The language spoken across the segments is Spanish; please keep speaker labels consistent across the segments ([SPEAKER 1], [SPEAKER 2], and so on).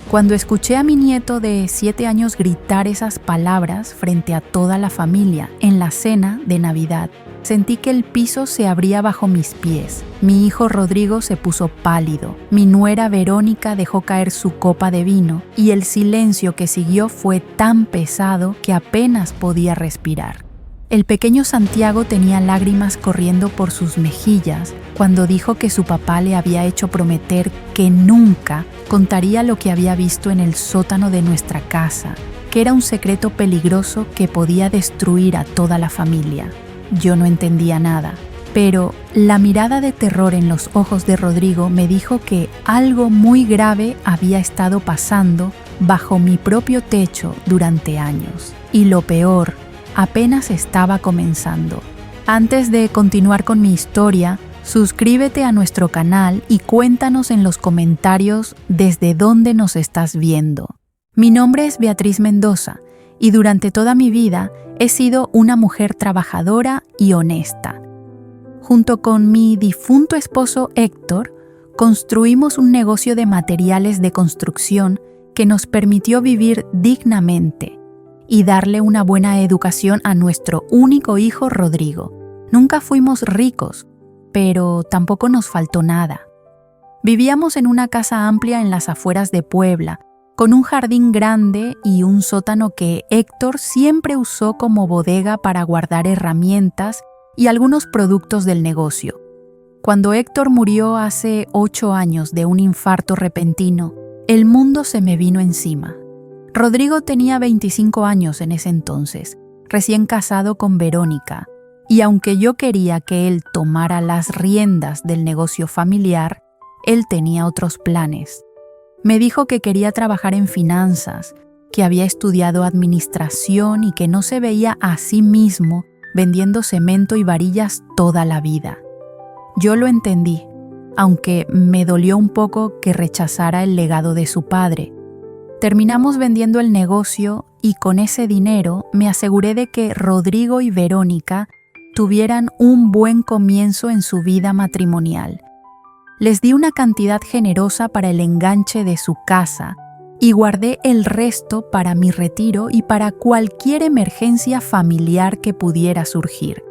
[SPEAKER 1] Cuando escuché a mi nieto de 7 años gritar esas palabras frente a toda la familia en la cena de Navidad, sentí que el piso se abría bajo mis pies. Mi hijo Rodrigo se puso pálido. Mi nuera Verónica dejó caer su copa de vino y el silencio que siguió fue tan pesado que apenas podía respirar. El pequeño Santiago tenía lágrimas corriendo por sus mejillas cuando dijo que su papá le había hecho prometer que nunca contaría lo que había visto en el sótano de nuestra casa, que era un secreto peligroso que podía destruir a toda la familia. Yo no entendía nada, pero la mirada de terror en los ojos de Rodrigo me dijo que algo muy grave había estado pasando bajo mi propio techo durante años. Y lo peor, apenas estaba comenzando. Antes de continuar con mi historia, suscríbete a nuestro canal y cuéntanos en los comentarios desde dónde nos estás viendo. Mi nombre es Beatriz Mendoza y durante toda mi vida he sido una mujer trabajadora y honesta. Junto con mi difunto esposo Héctor, construimos un negocio de materiales de construcción que nos permitió vivir dignamente y darle una buena educación a nuestro único hijo Rodrigo. Nunca fuimos ricos, pero tampoco nos faltó nada. Vivíamos en una casa amplia en las afueras de Puebla, con un jardín grande y un sótano que Héctor siempre usó como bodega para guardar herramientas y algunos productos del negocio. Cuando Héctor murió hace 8 años de un infarto repentino, el mundo se me vino encima. Rodrigo tenía 25 años en ese entonces, recién casado con Verónica, y aunque yo quería que él tomara las riendas del negocio familiar, él tenía otros planes. Me dijo que quería trabajar en finanzas, que había estudiado administración y que no se veía a sí mismo vendiendo cemento y varillas toda la vida. Yo lo entendí, aunque me dolió un poco que rechazara el legado de su padre. Terminamos vendiendo el negocio y con ese dinero me aseguré de que Rodrigo y Verónica tuvieran un buen comienzo en su vida matrimonial. Les di una cantidad generosa para el enganche de su casa y guardé el resto para mi retiro y para cualquier emergencia familiar que pudiera surgir.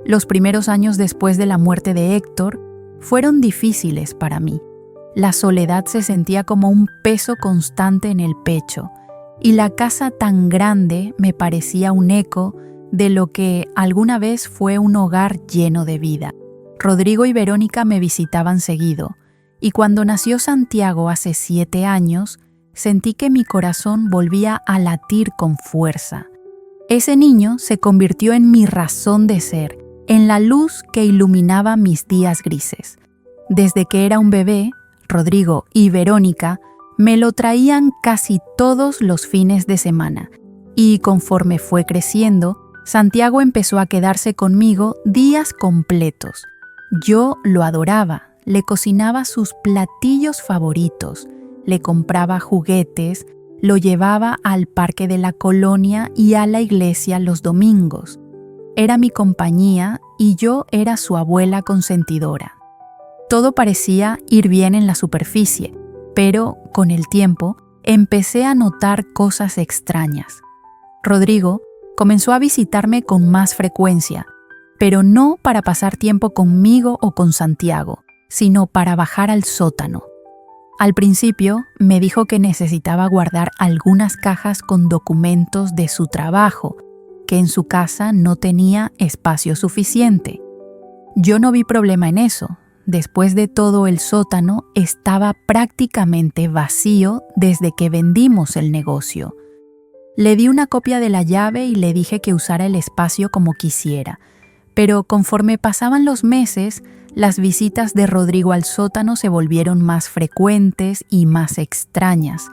[SPEAKER 1] Los primeros años después de la muerte de Héctor fueron difíciles para mí. La soledad se sentía como un peso constante en el pecho y la casa tan grande me parecía un eco de lo que alguna vez fue un hogar lleno de vida. Rodrigo y Verónica me visitaban seguido y cuando nació Santiago hace 7 años, sentí que mi corazón volvía a latir con fuerza. Ese niño se convirtió en mi razón de ser, en la luz que iluminaba mis días grises. Desde que era un bebé, Rodrigo y Verónica me lo traían casi todos los fines de semana y conforme fue creciendo, Santiago empezó a quedarse conmigo días completos. Yo lo adoraba, le cocinaba sus platillos favoritos, le compraba juguetes, lo llevaba al parque de la colonia y a la iglesia los domingos. Era mi compañía y yo era su abuela consentidora. Todo parecía ir bien en la superficie, pero con el tiempo empecé a notar cosas extrañas. Rodrigo comenzó a visitarme con más frecuencia, pero no para pasar tiempo conmigo o con Santiago, sino para bajar al sótano. Al principio me dijo que necesitaba guardar algunas cajas con documentos de su trabajo, que en su casa no tenía espacio suficiente. Yo no vi problema en eso. Después de todo, el sótano estaba prácticamente vacío desde que vendimos el negocio. Le di una copia de la llave y le dije que usara el espacio como quisiera, pero conforme pasaban los meses, las visitas de Rodrigo al sótano se volvieron más frecuentes y más extrañas.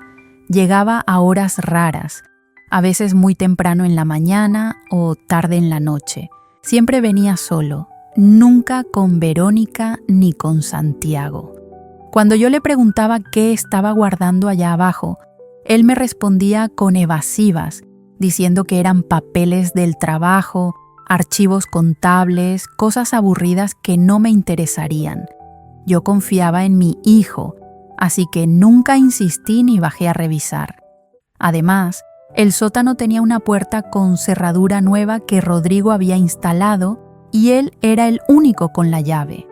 [SPEAKER 1] Llegaba a horas raras, a veces muy temprano en la mañana o tarde en la noche. Siempre venía solo, nunca con Verónica ni con Santiago. Cuando yo le preguntaba qué estaba guardando allá abajo, él me respondía con evasivas, diciendo que eran papeles del trabajo, archivos contables, cosas aburridas que no me interesarían. Yo confiaba en mi hijo, así que nunca insistí ni bajé a revisar. Además, el sótano tenía una puerta con cerradura nueva que Rodrigo había instalado y él era el único con la llave.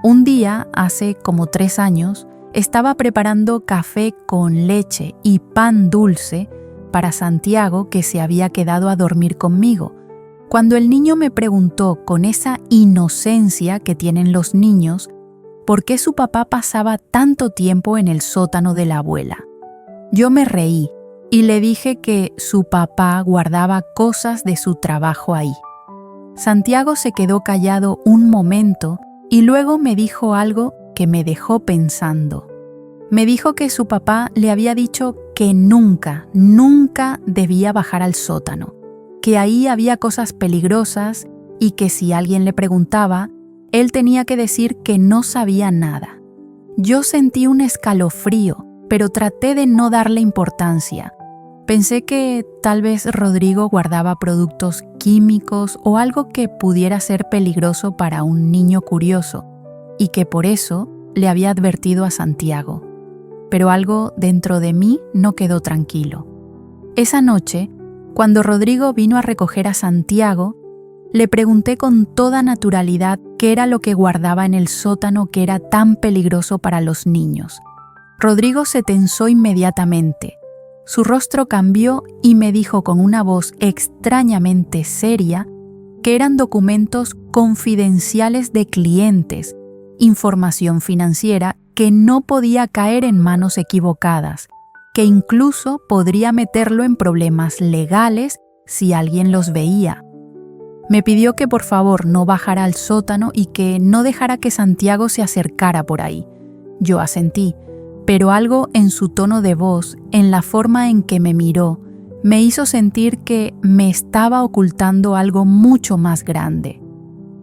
[SPEAKER 1] Un día, hace como 3 años, estaba preparando café con leche y pan dulce para Santiago, que se había quedado a dormir conmigo, cuando el niño me preguntó con esa inocencia que tienen los niños por qué su papá pasaba tanto tiempo en el sótano de la abuela. Yo me reí y le dije que su papá guardaba cosas de su trabajo ahí. Santiago se quedó callado un momento y luego me dijo algo que me dejó pensando. Me dijo que su papá le había dicho que nunca debía bajar al sótano, que ahí había cosas peligrosas y que si alguien le preguntaba, él tenía que decir que no sabía nada. Yo sentí un escalofrío, pero traté de no darle importancia. Pensé que tal vez Rodrigo guardaba productos químicos o algo que pudiera ser peligroso para un niño curioso y que por eso le había advertido a Santiago. Pero algo dentro de mí no quedó tranquilo. Esa noche, cuando Rodrigo vino a recoger a Santiago, le pregunté con toda naturalidad qué era lo que guardaba en el sótano que era tan peligroso para los niños. Rodrigo se tensó inmediatamente. Su rostro cambió y me dijo con una voz extrañamente seria que eran documentos confidenciales de clientes, información financiera que no podía caer en manos equivocadas, que incluso podría meterlo en problemas legales si alguien los veía. Me pidió que por favor no bajara al sótano y que no dejara que Santiago se acercara por ahí. Yo asentí, pero algo en su tono de voz, en la forma en que me miró, me hizo sentir que me estaba ocultando algo mucho más grande.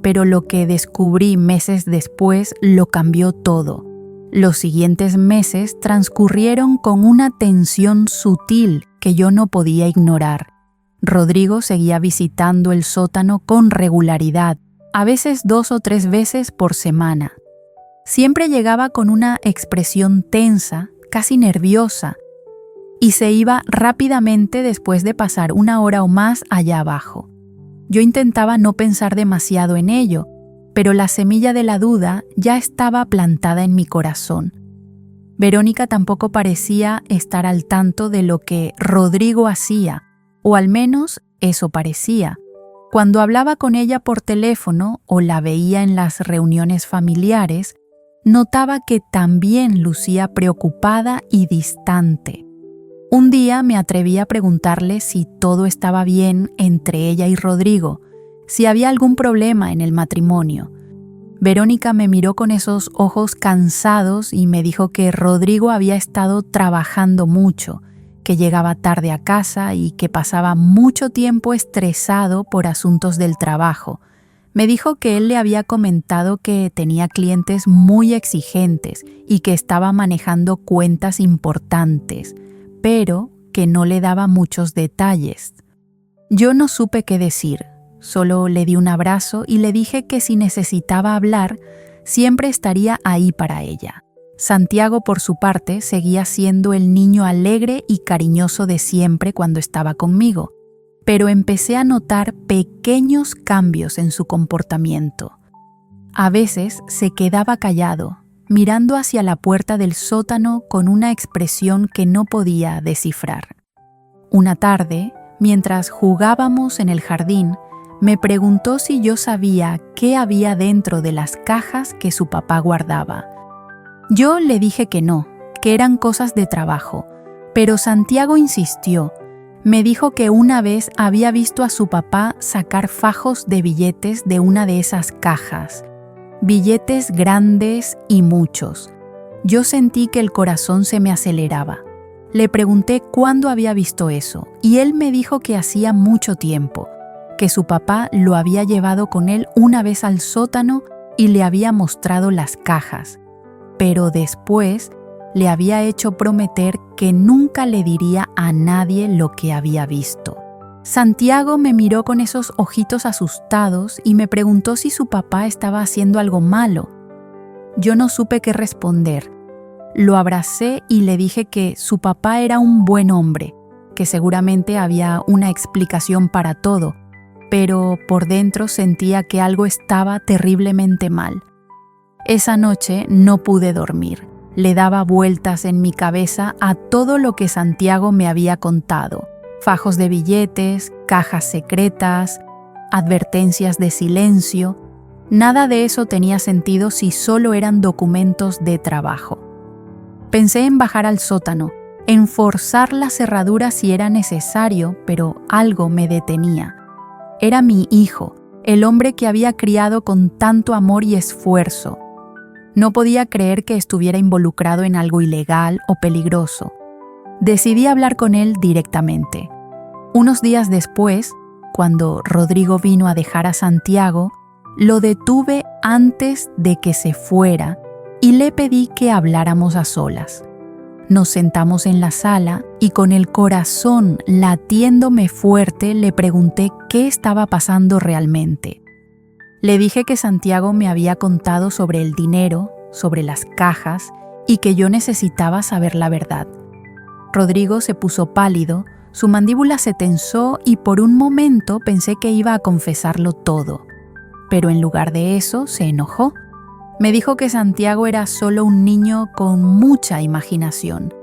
[SPEAKER 1] Pero lo que descubrí meses después lo cambió todo. Los siguientes meses transcurrieron con una tensión sutil que yo no podía ignorar. Rodrigo seguía visitando el sótano con regularidad, a veces 2 o 3 veces por semana. Siempre llegaba con una expresión tensa, casi nerviosa, y se iba rápidamente después de pasar 1 hora o más allá abajo. Yo intentaba no pensar demasiado en ello, pero la semilla de la duda ya estaba plantada en mi corazón. Verónica tampoco parecía estar al tanto de lo que Rodrigo hacía, o al menos eso parecía. Cuando hablaba con ella por teléfono o la veía en las reuniones familiares, notaba que también lucía preocupada y distante. Un día me atreví a preguntarle si todo estaba bien entre ella y Rodrigo, si había algún problema en el matrimonio. Verónica me miró con esos ojos cansados y me dijo que Rodrigo había estado trabajando mucho, que llegaba tarde a casa y que pasaba mucho tiempo estresado por asuntos del trabajo. Me dijo que él le había comentado que tenía clientes muy exigentes y que estaba manejando cuentas importantes, pero que no le daba muchos detalles. Yo no supe qué decir, solo le di un abrazo y le dije que si necesitaba hablar, siempre estaría ahí para ella. Santiago, por su parte, seguía siendo el niño alegre y cariñoso de siempre cuando estaba conmigo, pero empecé a notar pequeños cambios en su comportamiento. A veces se quedaba callado, mirando hacia la puerta del sótano con una expresión que no podía descifrar. Una tarde, mientras jugábamos en el jardín, me preguntó si yo sabía qué había dentro de las cajas que su papá guardaba. Yo le dije que no, que eran cosas de trabajo, pero Santiago insistió. Me dijo que una vez había visto a su papá sacar fajos de billetes de una de esas cajas. Billetes grandes y muchos. Yo sentí que el corazón se me aceleraba. Le pregunté cuándo había visto eso, y él me dijo que hacía mucho tiempo, que su papá lo había llevado con él una vez al sótano y le había mostrado las cajas, pero después le había hecho prometer que nunca le diría a nadie lo que había visto. Santiago me miró con esos ojitos asustados y me preguntó si su papá estaba haciendo algo malo. Yo no supe qué responder. Lo abracé y le dije que su papá era un buen hombre, que seguramente había una explicación para todo, pero por dentro sentía que algo estaba terriblemente mal. Esa noche no pude dormir. Le daba vueltas en mi cabeza a todo lo que Santiago me había contado: fajos de billetes, cajas secretas, advertencias de silencio. Nada de eso tenía sentido si solo eran documentos de trabajo. Pensé en bajar al sótano, en forzar la cerradura si era necesario, pero algo me detenía. Era mi hijo, el hombre que había criado con tanto amor y esfuerzo. No podía creer que estuviera involucrado en algo ilegal o peligroso. Decidí hablar con él directamente. Unos días después, cuando Rodrigo vino a dejar a Santiago, lo detuve antes de que se fuera y le pedí que habláramos a solas. Nos sentamos en la sala y con el corazón latiéndome fuerte le pregunté qué estaba pasando realmente. Le dije que Santiago me había contado sobre el dinero, sobre las cajas y que yo necesitaba saber la verdad. Rodrigo se puso pálido, su mandíbula se tensó y por un momento pensé que iba a confesarlo todo. Pero en lugar de eso se enojó. Me dijo que Santiago era solo un niño con mucha imaginación,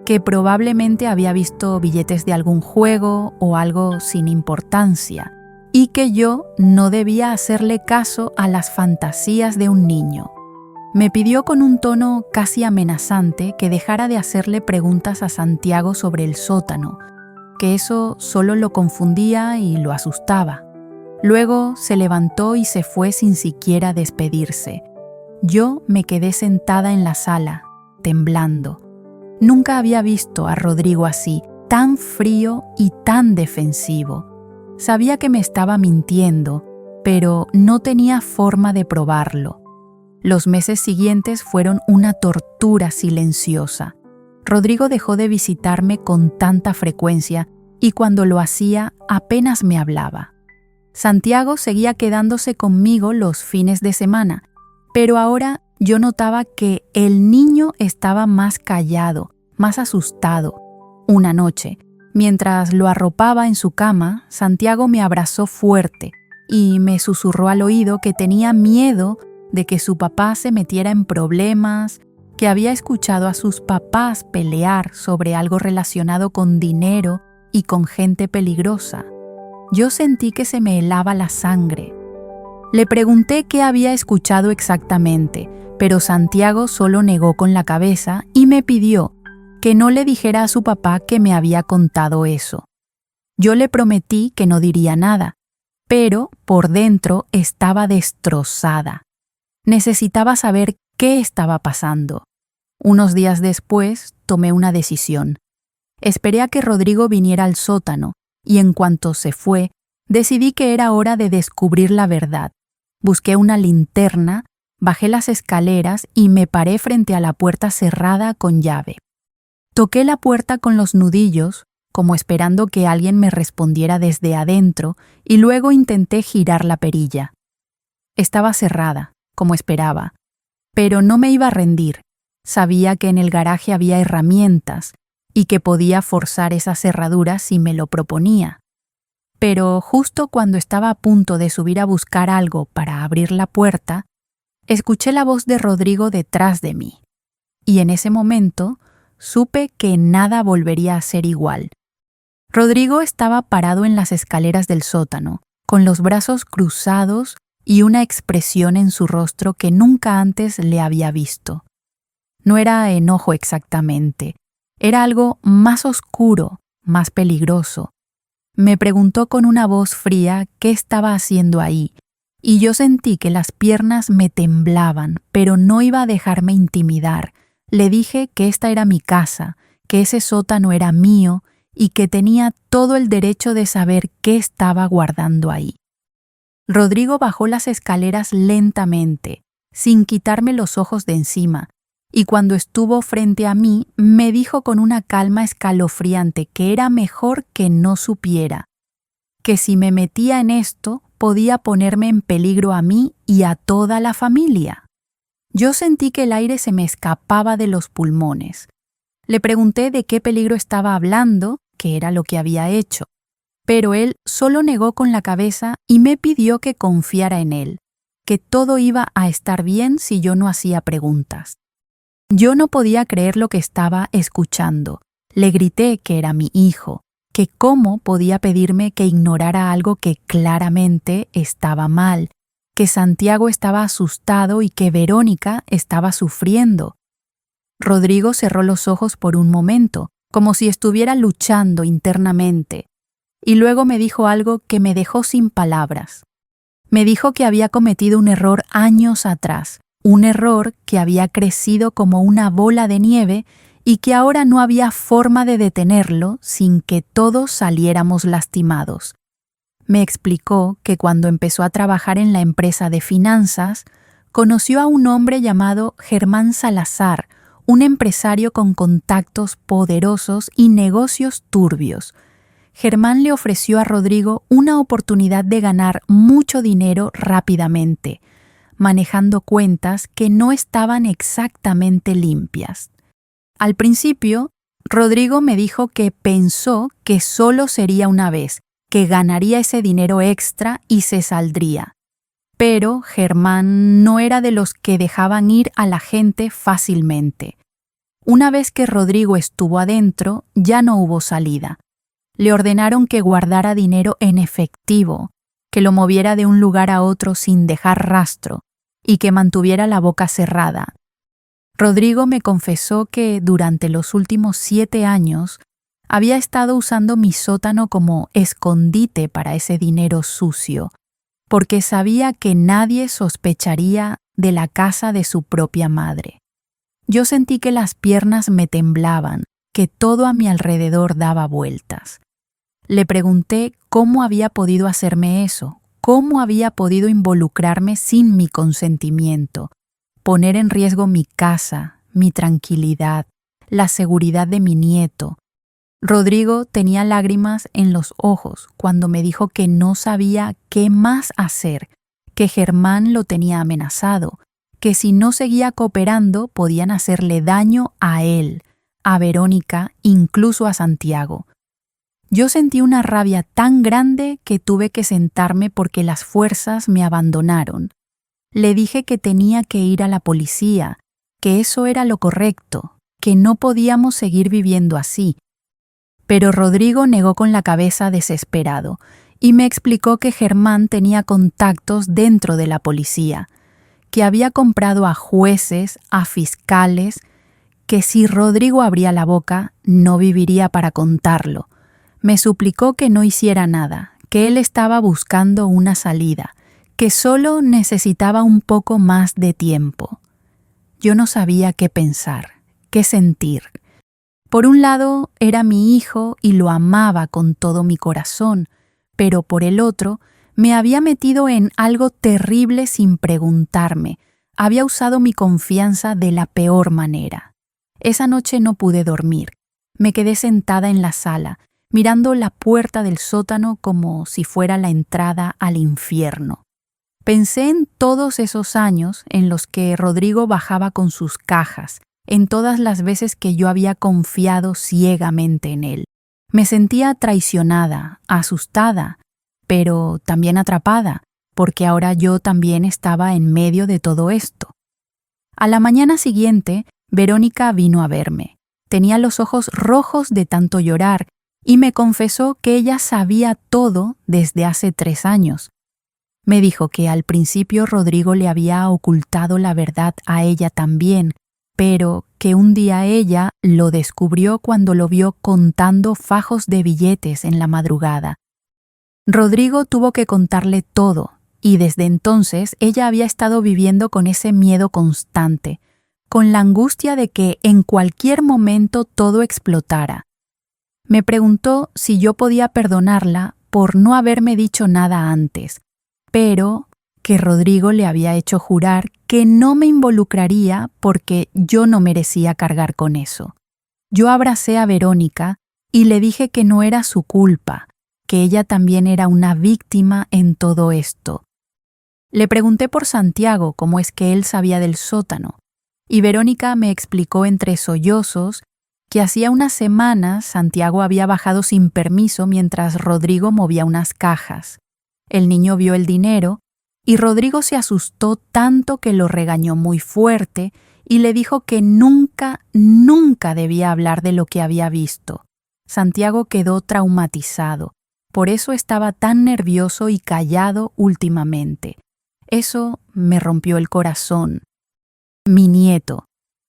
[SPEAKER 1] que probablemente había visto billetes de algún juego o algo sin importancia, y que yo no debía hacerle caso a las fantasías de un niño. Me pidió con un tono casi amenazante que dejara de hacerle preguntas a Santiago sobre el sótano, que eso solo lo confundía y lo asustaba. Luego se levantó y se fue sin siquiera despedirse. Yo me quedé sentada en la sala, temblando. Nunca había visto a Rodrigo así, tan frío y tan defensivo. Sabía que me estaba mintiendo, pero no tenía forma de probarlo. Los meses siguientes fueron una tortura silenciosa. Rodrigo dejó de visitarme con tanta frecuencia y cuando lo hacía apenas me hablaba. Santiago seguía quedándose conmigo los fines de semana, pero ahora yo notaba que el niño estaba más callado, más asustado. Una noche, mientras lo arropaba en su cama, Santiago me abrazó fuerte y me susurró al oído que tenía miedo de que su papá se metiera en problemas, que había escuchado a sus papás pelear sobre algo relacionado con dinero y con gente peligrosa. Yo sentí que se me helaba la sangre. Le pregunté qué había escuchado exactamente, pero Santiago solo negó con la cabeza y me pidió que no le dijera a su papá que me había contado eso. Yo le prometí que no diría nada, pero por dentro estaba destrozada. Necesitaba saber qué estaba pasando. Unos días después tomé una decisión. Esperé a que Rodrigo viniera al sótano y en cuanto se fue, decidí que era hora de descubrir la verdad. Busqué una linterna, bajé las escaleras y me paré frente a la puerta cerrada con llave. Toqué la puerta con los nudillos, como esperando que alguien me respondiera desde adentro, y luego intenté girar la perilla. Estaba cerrada, como esperaba, pero no me iba a rendir. Sabía que en el garaje había herramientas y que podía forzar esa cerradura si me lo proponía. Pero justo cuando estaba a punto de subir a buscar algo para abrir la puerta, escuché la voz de Rodrigo detrás de mí, y en ese momento supe que nada volvería a ser igual. Rodrigo estaba parado en las escaleras del sótano, con los brazos cruzados y una expresión en su rostro que nunca antes le había visto. No era enojo exactamente, era algo más oscuro, más peligroso. Me preguntó con una voz fría qué estaba haciendo ahí, y yo sentí que las piernas me temblaban, pero no iba a dejarme intimidar. Le dije que esta era mi casa, que ese sótano era mío y que tenía todo el derecho de saber qué estaba guardando ahí. Rodrigo bajó las escaleras lentamente, sin quitarme los ojos de encima, y cuando estuvo frente a mí me dijo con una calma escalofriante que era mejor que no supiera, que si me metía en esto podía ponerme en peligro a mí y a toda la familia. Yo sentí que el aire se me escapaba de los pulmones. Le pregunté de qué peligro estaba hablando, qué era lo que había hecho, pero él solo negó con la cabeza y me pidió que confiara en él, que todo iba a estar bien si yo no hacía preguntas. Yo no podía creer lo que estaba escuchando. Le grité que era mi hijo, que cómo podía pedirme que ignorara algo que claramente estaba mal, que Santiago estaba asustado y que Verónica estaba sufriendo. Rodrigo cerró los ojos por un momento, como si estuviera luchando internamente, y luego me dijo algo que me dejó sin palabras. Me dijo que había cometido un error años atrás, un error que había crecido como una bola de nieve y que ahora no había forma de detenerlo sin que todos saliéramos lastimados. Me explicó que cuando empezó a trabajar en la empresa de finanzas, conoció a un hombre llamado Germán Salazar, un empresario con contactos poderosos y negocios turbios. Germán le ofreció a Rodrigo una oportunidad de ganar mucho dinero rápidamente, manejando cuentas que no estaban exactamente limpias. Al principio, Rodrigo me dijo que pensó que solo sería una vez, que ganaría ese dinero extra y se saldría. Pero Germán no era de los que dejaban ir a la gente fácilmente. Una vez que Rodrigo estuvo adentro, ya no hubo salida. Le ordenaron que guardara dinero en efectivo, que lo moviera de un lugar a otro sin dejar rastro y que mantuviera la boca cerrada. Rodrigo me confesó que durante los últimos 7 años había estado usando mi sótano como escondite para ese dinero sucio, porque sabía que nadie sospecharía de la casa de su propia madre. Yo sentí que las piernas me temblaban, que todo a mi alrededor daba vueltas. Le pregunté cómo había podido hacerme eso, cómo había podido involucrarme sin mi consentimiento, poner en riesgo mi casa, mi tranquilidad, la seguridad de mi nieto. Rodrigo tenía lágrimas en los ojos cuando me dijo que no sabía qué más hacer, que Germán lo tenía amenazado, que si no seguía cooperando podían hacerle daño a él, a Verónica, incluso a Santiago. Yo sentí una rabia tan grande que tuve que sentarme porque las fuerzas me abandonaron. Le dije que tenía que ir a la policía, que eso era lo correcto, que no podíamos seguir viviendo así. Pero Rodrigo negó con la cabeza desesperado y me explicó que Germán tenía contactos dentro de la policía, que había comprado a jueces, a fiscales, que si Rodrigo abría la boca no viviría para contarlo. Me suplicó que no hiciera nada, que él estaba buscando una salida, que solo necesitaba un poco más de tiempo. Yo no sabía qué pensar, qué sentir. Por un lado, era mi hijo y lo amaba con todo mi corazón, pero por el otro, me había metido en algo terrible sin preguntarme. Había usado mi confianza de la peor manera. Esa noche no pude dormir. Me quedé sentada en la sala, mirando la puerta del sótano como si fuera la entrada al infierno. Pensé en todos esos años en los que Rodrigo bajaba con sus cajas, en todas las veces que yo había confiado ciegamente en él. Me sentía traicionada, asustada, pero también atrapada, porque ahora yo también estaba en medio de todo esto. A la mañana siguiente, Verónica vino a verme. Tenía los ojos rojos de tanto llorar y me confesó que ella sabía todo desde hace 3 años. Me dijo que al principio Rodrigo le había ocultado la verdad a ella también, pero que un día ella lo descubrió cuando lo vio contando fajos de billetes en la madrugada. Rodrigo tuvo que contarle todo, y desde entonces ella había estado viviendo con ese miedo constante, con la angustia de que en cualquier momento todo explotara. Me preguntó si yo podía perdonarla por no haberme dicho nada antes, pero que Rodrigo le había hecho jurar que no me involucraría porque yo no merecía cargar con eso. Yo abracé a Verónica y le dije que no era su culpa, que ella también era una víctima en todo esto. Le pregunté por Santiago cómo es que él sabía del sótano, y Verónica me explicó entre sollozos que hacía unas semanas Santiago había bajado sin permiso mientras Rodrigo movía unas cajas. El niño vio el dinero y Rodrigo se asustó tanto que lo regañó muy fuerte y le dijo que nunca debía hablar de lo que había visto. Santiago quedó traumatizado, por eso estaba tan nervioso y callado últimamente. Eso me rompió el corazón. Mi nieto,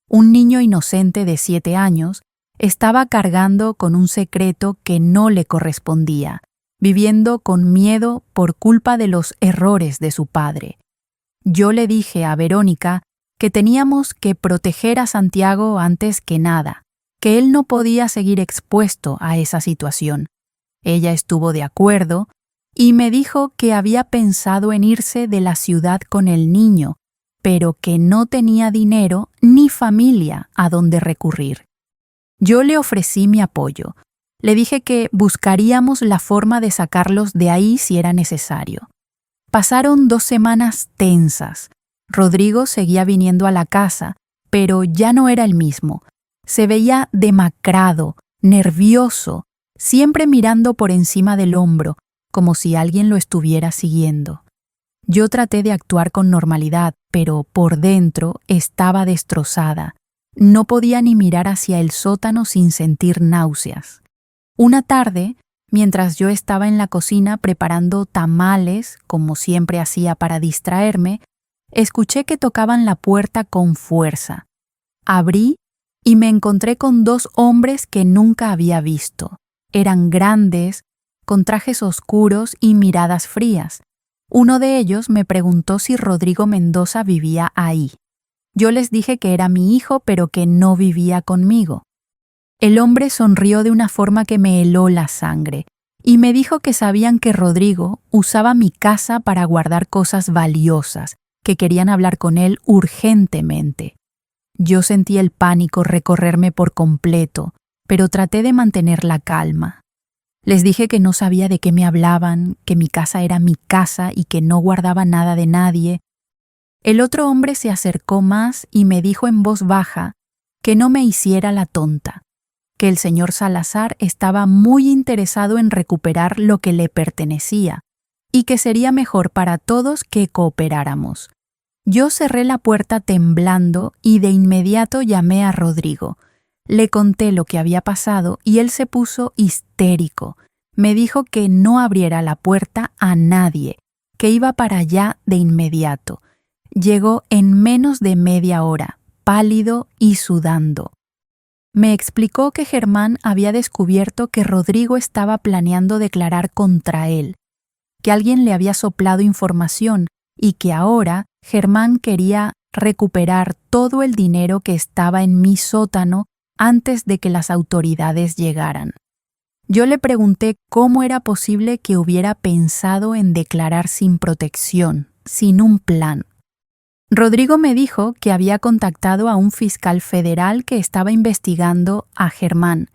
[SPEAKER 1] un niño inocente de 7 años, estaba cargando con un secreto que no le correspondía, viviendo con miedo por culpa de los errores de su padre. Yo le dije a Verónica que teníamos que proteger a Santiago antes que nada, que él no podía seguir expuesto a esa situación. Ella estuvo de acuerdo y me dijo que había pensado en irse de la ciudad con el niño, pero que no tenía dinero ni familia a donde recurrir. Yo le ofrecí mi apoyo. Le dije que buscaríamos la forma de sacarlos de ahí si era necesario. Pasaron 2 semanas tensas. Rodrigo seguía viniendo a la casa, pero ya no era el mismo. Se veía demacrado, nervioso, siempre mirando por encima del hombro, como si alguien lo estuviera siguiendo. Yo traté de actuar con normalidad, pero por dentro estaba destrozada. No podía ni mirar hacia el sótano sin sentir náuseas. Una tarde, mientras yo estaba en la cocina preparando tamales, como siempre hacía para distraerme, escuché que tocaban la puerta con fuerza. Abrí y me encontré con 2 hombres que nunca había visto. Eran grandes, con trajes oscuros y miradas frías. Uno de ellos me preguntó si Rodrigo Mendoza vivía ahí. Yo les dije que era mi hijo, pero que no vivía conmigo. El hombre sonrió de una forma que me heló la sangre y me dijo que sabían que Rodrigo usaba mi casa para guardar cosas valiosas, que querían hablar con él urgentemente. Yo sentí el pánico recorrerme por completo, pero traté de mantener la calma. Les dije que no sabía de qué me hablaban, que mi casa era mi casa y que no guardaba nada de nadie. El otro hombre se acercó más y me dijo en voz baja que no me hiciera la tonta, que el señor Salazar estaba muy interesado en recuperar lo que le pertenecía y que sería mejor para todos que cooperáramos. Yo cerré la puerta temblando y de inmediato llamé a Rodrigo. Le conté lo que había pasado y él se puso histérico. Me dijo que no abriera la puerta a nadie, que iba para allá de inmediato. Llegó en menos de media hora, pálido y sudando. Me explicó que Germán había descubierto que Rodrigo estaba planeando declarar contra él, que alguien le había soplado información y que ahora Germán quería recuperar todo el dinero que estaba en mi sótano antes de que las autoridades llegaran. Yo le pregunté cómo era posible que hubiera pensado en declarar sin protección, sin un plan. Rodrigo me dijo que había contactado a un fiscal federal que estaba investigando a Germán,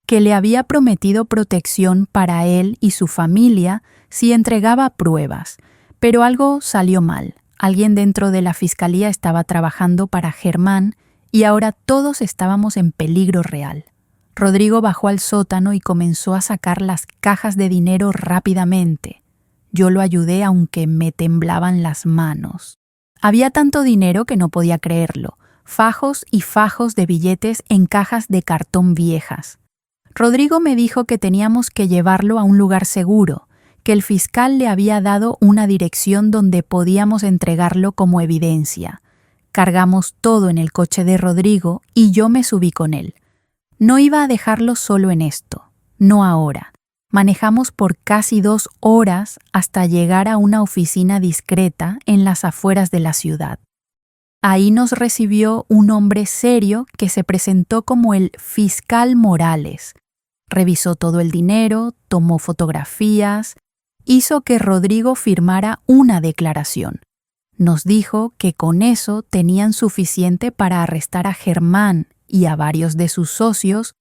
[SPEAKER 1] que le había prometido protección para él y su familia si entregaba pruebas, pero algo salió mal. Alguien dentro de la fiscalía estaba trabajando para Germán y ahora todos estábamos en peligro real. Rodrigo bajó al sótano y comenzó a sacar las cajas de dinero rápidamente. Yo lo ayudé aunque me temblaban las manos. Había tanto dinero que no podía creerlo, fajos y fajos de billetes en cajas de cartón viejas. Rodrigo me dijo que teníamos que llevarlo a un lugar seguro, que el fiscal le había dado una dirección donde podíamos entregarlo como evidencia. Cargamos todo en el coche de Rodrigo y yo me subí con él. No iba a dejarlo solo en esto, no ahora. Manejamos por casi 2 horas hasta llegar a una oficina discreta en las afueras de la ciudad. Ahí nos recibió un hombre serio que se presentó como el fiscal Morales. Revisó todo el dinero, tomó fotografías, hizo que Rodrigo firmara una declaración. Nos dijo que con eso tenían suficiente para arrestar a Germán y a varios de sus socios,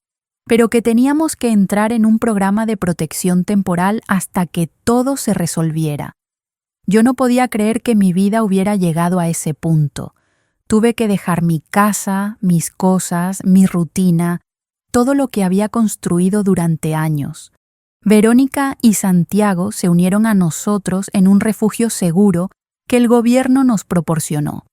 [SPEAKER 1] pero que teníamos que entrar en un programa de protección temporal hasta que todo se resolviera. Yo no podía creer que mi vida hubiera llegado a ese punto. Tuve que dejar mi casa, mis cosas, mi rutina, todo lo que había construido durante años. Verónica y Santiago se unieron a nosotros en un refugio seguro que el gobierno nos proporcionó.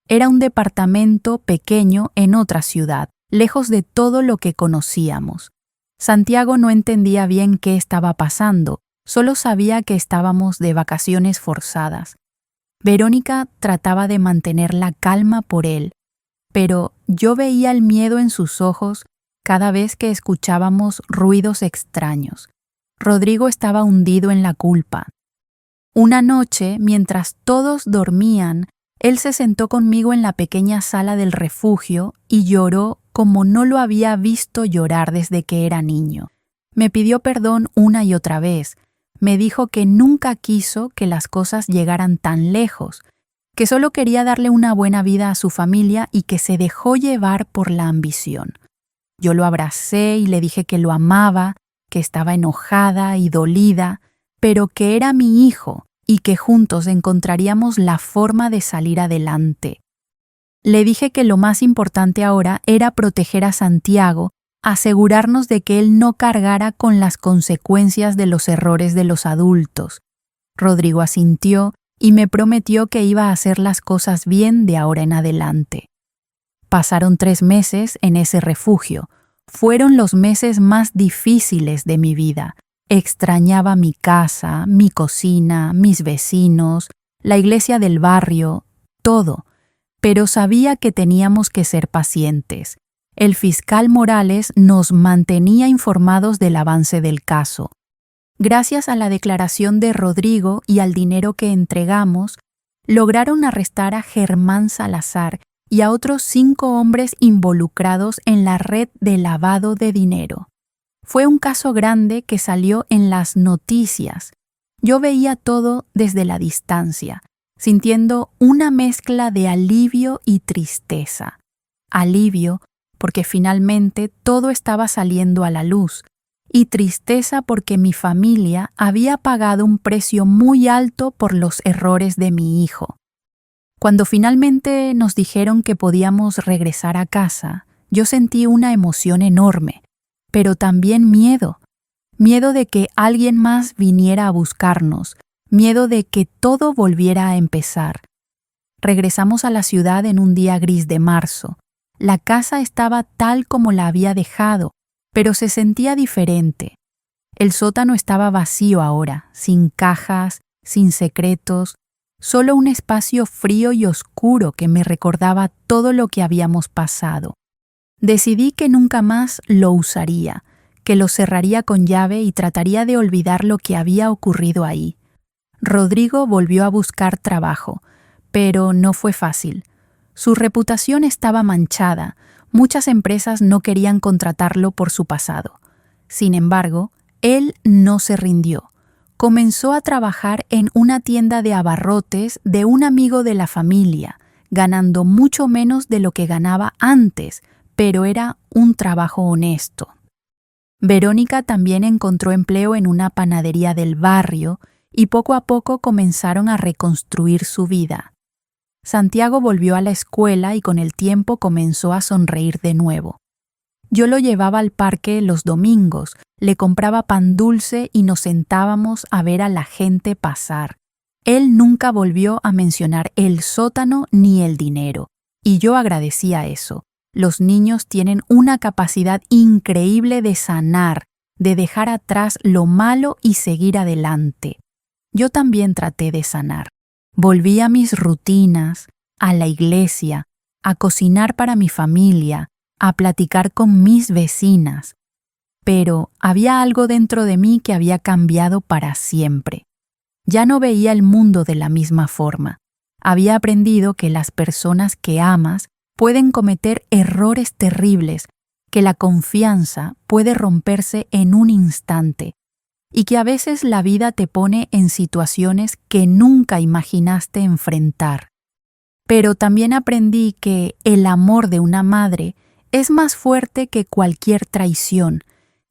[SPEAKER 1] Era un departamento pequeño en otra ciudad, lejos de todo lo que conocíamos. Santiago no entendía bien qué estaba pasando, solo sabía que estábamos de vacaciones forzadas. Verónica trataba de mantener la calma por él, pero yo veía el miedo en sus ojos cada vez que escuchábamos ruidos extraños. Rodrigo estaba hundido en la culpa. Una noche, mientras todos dormían, él se sentó conmigo en la pequeña sala del refugio y lloró como no lo había visto llorar desde que era niño. Me pidió perdón una y otra vez. Me dijo que nunca quiso que las cosas llegaran tan lejos, que solo quería darle una buena vida a su familia y que se dejó llevar por la ambición. Yo lo abracé y le dije que lo amaba, que estaba enojada y dolida, pero que era mi hijo y que juntos encontraríamos la forma de salir adelante. Le dije que lo más importante ahora era proteger a Santiago, asegurarnos de que él no cargara con las consecuencias de los errores de los adultos. Rodrigo asintió y me prometió que iba a hacer las cosas bien de ahora en adelante. Pasaron 3 meses en ese refugio. Fueron los meses más difíciles de mi vida. Extrañaba mi casa, mi cocina, mis vecinos, la iglesia del barrio, todo. Pero sabía que teníamos que ser pacientes. El fiscal Morales nos mantenía informados del avance del caso. Gracias a la declaración de Rodrigo y al dinero que entregamos, lograron arrestar a Germán Salazar y a otros 5 hombres involucrados en la red de lavado de dinero. Fue un caso grande que salió en las noticias. Yo veía todo desde la distancia, sintiendo una mezcla de alivio y tristeza. Alivio porque finalmente todo estaba saliendo a la luz, y tristeza porque mi familia había pagado un precio muy alto por los errores de mi hijo. Cuando finalmente nos dijeron que podíamos regresar a casa, yo sentí una emoción enorme, pero también miedo. Miedo de que alguien más viniera a buscarnos, miedo de que todo volviera a empezar. Regresamos a la ciudad en un día gris de marzo. La casa estaba tal como la había dejado, pero se sentía diferente. El sótano estaba vacío ahora, sin cajas, sin secretos, solo un espacio frío y oscuro que me recordaba todo lo que habíamos pasado. Decidí que nunca más lo usaría, que lo cerraría con llave y trataría de olvidar lo que había ocurrido ahí. Rodrigo volvió a buscar trabajo, pero no fue fácil. Su reputación estaba manchada, muchas empresas no querían contratarlo por su pasado. Sin embargo, él no se rindió. Comenzó a trabajar en una tienda de abarrotes de un amigo de la familia, ganando mucho menos de lo que ganaba antes, pero era un trabajo honesto. Verónica también encontró empleo en una panadería del barrio y poco a poco comenzaron a reconstruir su vida. Santiago volvió a la escuela y con el tiempo comenzó a sonreír de nuevo. Yo lo llevaba al parque los domingos, le compraba pan dulce y nos sentábamos a ver a la gente pasar. Él nunca volvió a mencionar el sótano ni el dinero, y yo agradecía eso. Los niños tienen una capacidad increíble de sanar, de dejar atrás lo malo y seguir adelante. Yo también traté de sanar. Volví a mis rutinas, a la iglesia, a cocinar para mi familia, a platicar con mis vecinas. Pero había algo dentro de mí que había cambiado para siempre. Ya no veía el mundo de la misma forma. Había aprendido que las personas que amas pueden cometer errores terribles, que la confianza puede romperse en un instante y que a veces la vida te pone en situaciones que nunca imaginaste enfrentar. Pero también aprendí que el amor de una madre es más fuerte que cualquier traición,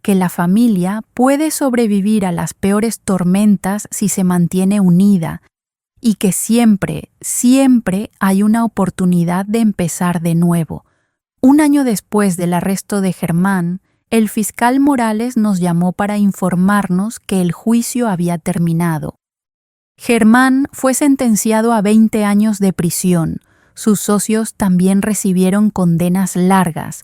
[SPEAKER 1] que la familia puede sobrevivir a las peores tormentas si se mantiene unida, y que siempre, siempre hay una oportunidad de empezar de nuevo. Un año después del arresto de Germán, el fiscal Morales nos llamó para informarnos que el juicio había terminado. Germán fue sentenciado a 20 años de prisión. Sus socios también recibieron condenas largas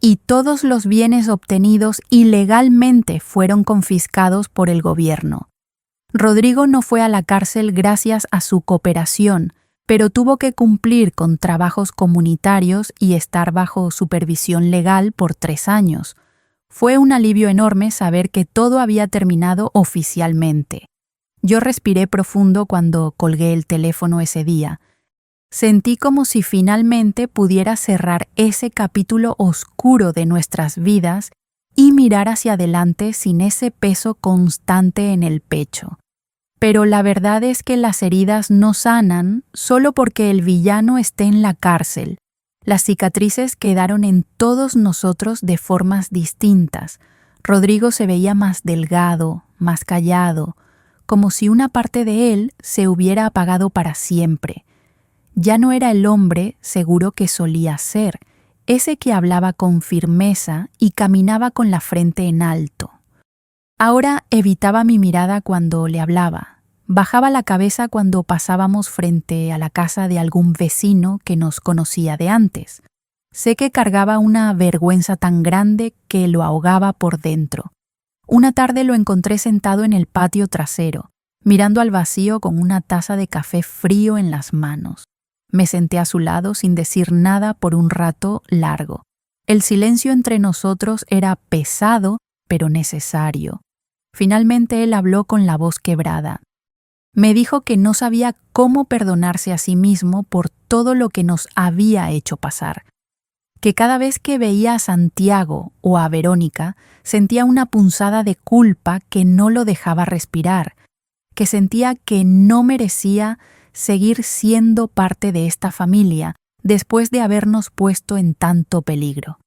[SPEAKER 1] y todos los bienes obtenidos ilegalmente fueron confiscados por el gobierno. Rodrigo no fue a la cárcel gracias a su cooperación, pero tuvo que cumplir con trabajos comunitarios y estar bajo supervisión legal por 3 años. Fue un alivio enorme saber que todo había terminado oficialmente. Yo respiré profundo cuando colgué el teléfono ese día. Sentí como si finalmente pudiera cerrar ese capítulo oscuro de nuestras vidas y mirar hacia adelante sin ese peso constante en el pecho. Pero la verdad es que las heridas no sanan solo porque el villano esté en la cárcel. Las cicatrices quedaron en todos nosotros de formas distintas. Rodrigo se veía más delgado, más callado, como si una parte de él se hubiera apagado para siempre. Ya no era el hombre seguro que solía ser, ese que hablaba con firmeza y caminaba con la frente en alto. Ahora evitaba mi mirada cuando le hablaba. Bajaba la cabeza cuando pasábamos frente a la casa de algún vecino que nos conocía de antes. Sé que cargaba una vergüenza tan grande que lo ahogaba por dentro. Una tarde lo encontré sentado en el patio trasero, mirando al vacío con una taza de café frío en las manos. Me senté a su lado sin decir nada por un rato largo. El silencio entre nosotros era pesado, pero necesario. Finalmente él habló con la voz quebrada. Me dijo que no sabía cómo perdonarse a sí mismo por todo lo que nos había hecho pasar. Que cada vez que veía a Santiago o a Verónica, sentía una punzada de culpa que no lo dejaba respirar, que sentía que no merecía seguir siendo parte de esta familia después de habernos puesto en tanto peligro.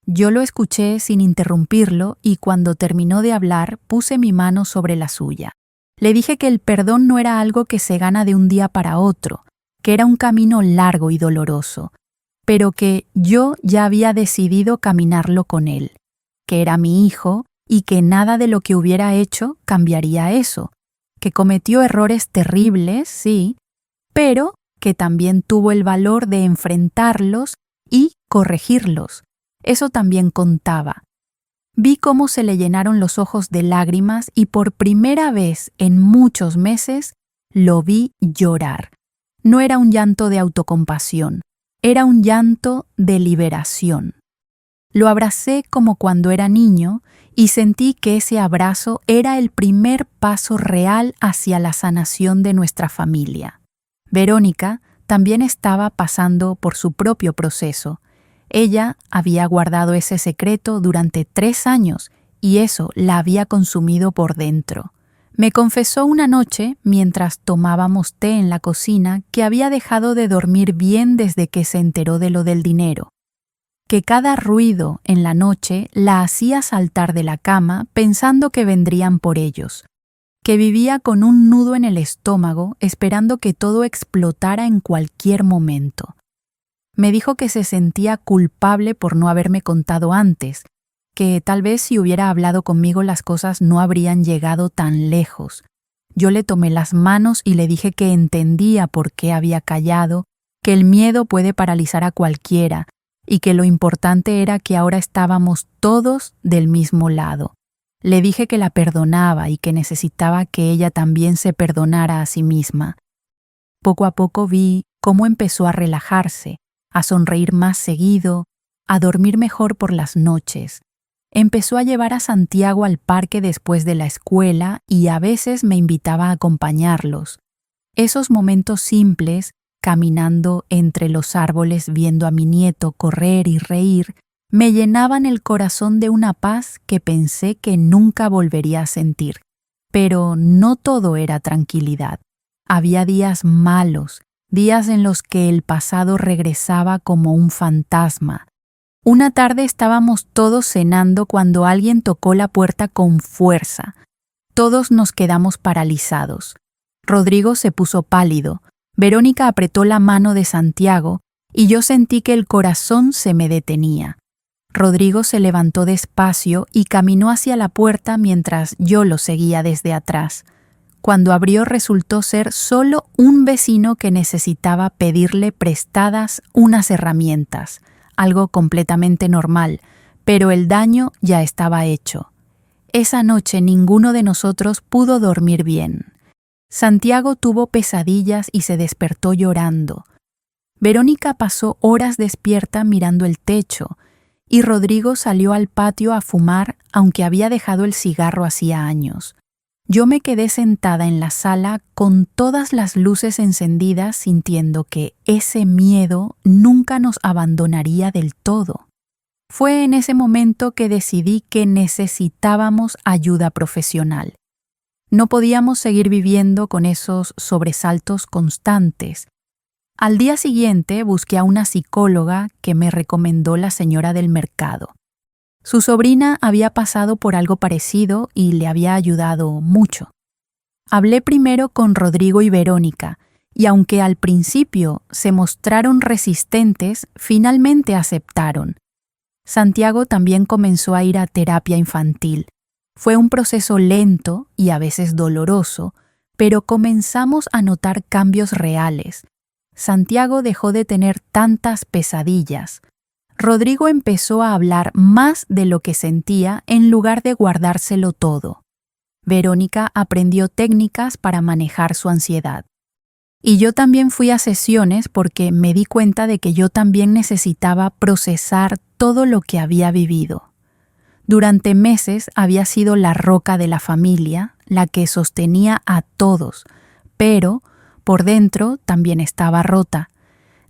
[SPEAKER 1] Yo lo escuché sin interrumpirlo y cuando terminó de hablar puse mi mano sobre la suya. Le dije que el perdón no era algo que se gana de un día para otro, que era un camino largo y doloroso, pero que yo ya había decidido caminarlo con él, que era mi hijo y que nada de lo que hubiera hecho cambiaría eso, que cometió errores terribles, sí, pero que también tuvo el valor de enfrentarlos y corregirlos. Eso también contaba. Vi cómo se le llenaron los ojos de lágrimas y por primera vez en muchos meses lo vi llorar. No era un llanto de autocompasión, era un llanto de liberación. Lo abracé como cuando era niño y sentí que ese abrazo era el primer paso real hacia la sanación de nuestra familia. Verónica también estaba pasando por su propio proceso. Ella había guardado ese secreto durante 3 años y eso la había consumido por dentro. Me confesó una noche, mientras tomábamos té en la cocina, que había dejado de dormir bien desde que se enteró de lo del dinero. Que cada ruido en la noche la hacía saltar de la cama pensando que vendrían por ellos. Que vivía con un nudo en el estómago esperando que todo explotara en cualquier momento. Me dijo que se sentía culpable por no haberme contado antes, que tal vez si hubiera hablado conmigo las cosas no habrían llegado tan lejos. Yo le tomé las manos y le dije que entendía por qué había callado, que el miedo puede paralizar a cualquiera y que lo importante era que ahora estábamos todos del mismo lado. Le dije que la perdonaba y que necesitaba que ella también se perdonara a sí misma. Poco a poco vi cómo empezó a relajarse, a sonreír más seguido, a dormir mejor por las noches. Empezó a llevar a Santiago al parque después de la escuela y a veces me invitaba a acompañarlos. Esos momentos simples, caminando entre los árboles viendo a mi nieto correr y reír, me llenaban el corazón de una paz que pensé que nunca volvería a sentir. Pero no todo era tranquilidad. Había días malos, días en los que el pasado regresaba como un fantasma. Una tarde estábamos todos cenando cuando alguien tocó la puerta con fuerza. Todos nos quedamos paralizados. Rodrigo se puso pálido, Verónica apretó la mano de Santiago y yo sentí que el corazón se me detenía. Rodrigo se levantó despacio y caminó hacia la puerta mientras yo lo seguía desde atrás. Cuando abrió resultó ser solo un vecino que necesitaba pedirle prestadas unas herramientas, algo completamente normal, pero el daño ya estaba hecho. Esa noche ninguno de nosotros pudo dormir bien. Santiago tuvo pesadillas y se despertó llorando. Verónica pasó horas despierta mirando el techo, y Rodrigo salió al patio a fumar, aunque había dejado el cigarro hacía años. Yo me quedé sentada en la sala con todas las luces encendidas, sintiendo que ese miedo nunca nos abandonaría del todo. Fue en ese momento que decidí que necesitábamos ayuda profesional. No podíamos seguir viviendo con esos sobresaltos constantes. Al día siguiente busqué a una psicóloga que me recomendó la señora del mercado. Su sobrina había pasado por algo parecido y le había ayudado mucho. Hablé primero con Rodrigo y Verónica, y aunque al principio se mostraron resistentes, finalmente aceptaron. Santiago también comenzó a ir a terapia infantil. Fue un proceso lento y a veces doloroso, pero comenzamos a notar cambios reales. Santiago dejó de tener tantas pesadillas. Rodrigo empezó a hablar más de lo que sentía en lugar de guardárselo todo. Verónica aprendió técnicas para manejar su ansiedad. Y yo también fui a sesiones porque me di cuenta de que yo también necesitaba procesar todo lo que había vivido. Durante meses había sido la roca de la familia, la que sostenía a todos, pero por dentro también estaba rota.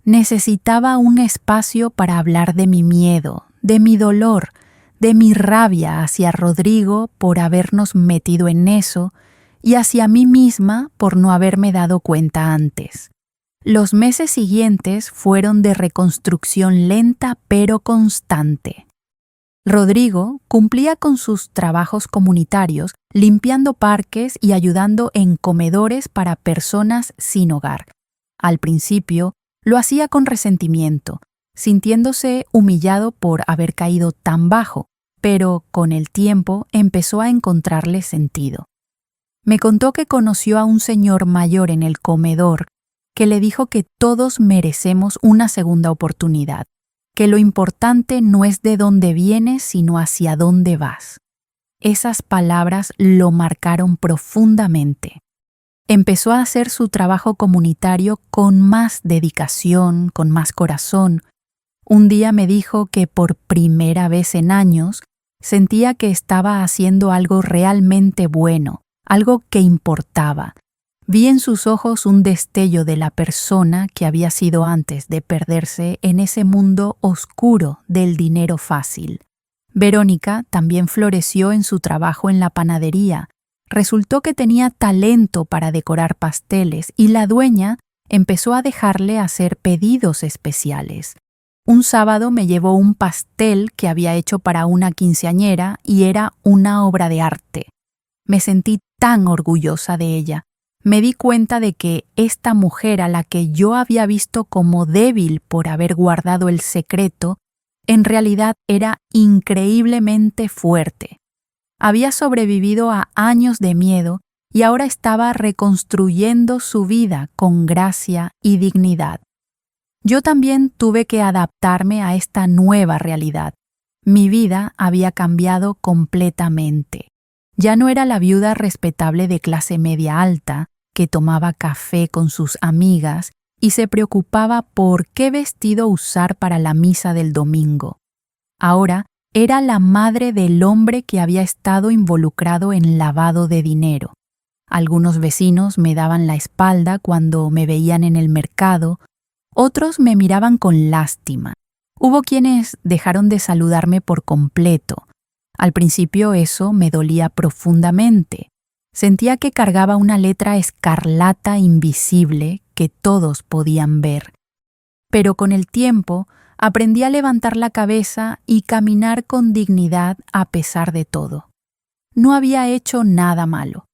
[SPEAKER 1] Necesitaba un espacio para hablar de mi miedo, de mi dolor, de mi rabia hacia Rodrigo por habernos metido en eso y hacia mí misma por no haberme dado cuenta antes. Los meses siguientes fueron de reconstrucción lenta pero constante. Rodrigo cumplía con sus trabajos comunitarios, limpiando parques y ayudando en comedores para personas sin hogar. Al principio, lo hacía con resentimiento, sintiéndose humillado por haber caído tan bajo, pero con el tiempo empezó a encontrarle sentido. Me contó que conoció a un señor mayor en el comedor que le dijo que todos merecemos una segunda oportunidad, que lo importante no es de dónde vienes, sino hacia dónde vas. Esas palabras lo marcaron profundamente. Empezó a hacer su trabajo comunitario con más dedicación, con más corazón. Un día me dijo que por primera vez en años sentía que estaba haciendo algo realmente bueno, algo que importaba. Vi en sus ojos un destello de la persona que había sido antes de perderse en ese mundo oscuro del dinero fácil. Verónica también floreció en su trabajo en la panadería. Resultó que tenía talento para decorar pasteles y la dueña empezó a dejarle hacer pedidos especiales. Un sábado me llevó un pastel que había hecho para una quinceañera y era una obra de arte. Me sentí tan orgullosa de ella. Me di cuenta de que esta mujer a la que yo había visto como débil por haber guardado el secreto, en realidad era increíblemente fuerte. Había sobrevivido a años de miedo y ahora estaba reconstruyendo su vida con gracia y dignidad. Yo también tuve que adaptarme a esta nueva realidad. Mi vida había cambiado completamente. Ya no era la viuda respetable de clase media alta que tomaba café con sus amigas y se preocupaba por qué vestido usar para la misa del domingo. Ahora era la madre del hombre que había estado involucrado en lavado de dinero. Algunos vecinos me daban la espalda cuando me veían en el mercado, otros me miraban con lástima. Hubo quienes dejaron de saludarme por completo. Al principio eso me dolía profundamente. Sentía que cargaba una letra escarlata invisible que todos podían ver. Pero con el tiempo aprendí a levantar la cabeza y caminar con dignidad a pesar de todo. No había hecho nada malo.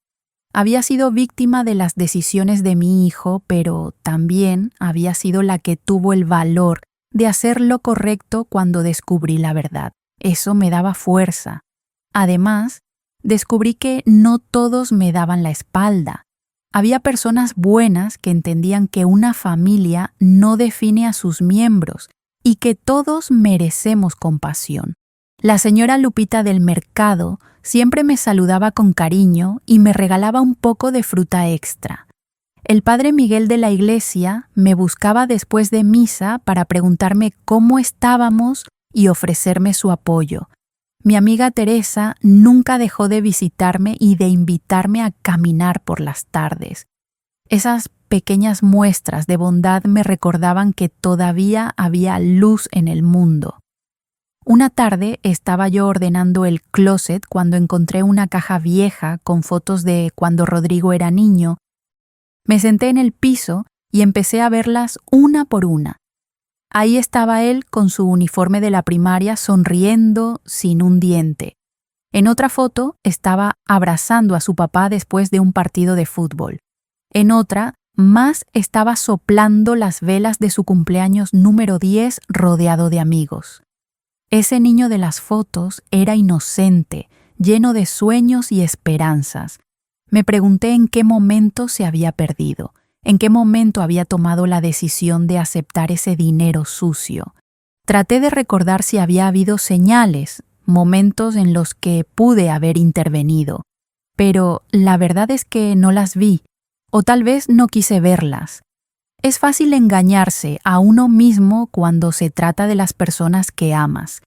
[SPEAKER 1] Había sido víctima de las decisiones de mi hijo, pero también había sido la que tuvo el valor de hacer lo correcto cuando descubrí la verdad. Eso me daba fuerza. Además, descubrí que no todos me daban la espalda. Había personas buenas que entendían que una familia no define a sus miembros y que todos merecemos compasión. La señora Lupita del mercado siempre me saludaba con cariño y me regalaba un poco de fruta extra. El padre Miguel de la iglesia me buscaba después de misa para preguntarme cómo estábamos y ofrecerme su apoyo. Mi amiga Teresa nunca dejó de visitarme y de invitarme a caminar por las tardes. Esas pequeñas muestras de bondad me recordaban que todavía había luz en el mundo. Una tarde estaba yo ordenando el closet cuando encontré una caja vieja con fotos de cuando Rodrigo era niño. Me senté en el piso y empecé a verlas una por una. Ahí estaba él con su uniforme de la primaria sonriendo sin un diente. En otra foto estaba abrazando a su papá después de un partido de fútbol. En otra, más estaba soplando las velas de su cumpleaños número 10 rodeado de amigos. Ese niño de las fotos era inocente, lleno de sueños y esperanzas. Me pregunté en qué momento se había perdido, en qué momento había tomado la decisión de aceptar ese dinero sucio. Traté de recordar si había habido señales, momentos en los que pude haber intervenido, pero la verdad es que no las vi, o tal vez no quise verlas. Es fácil engañarse a uno mismo cuando se trata de las personas que amas.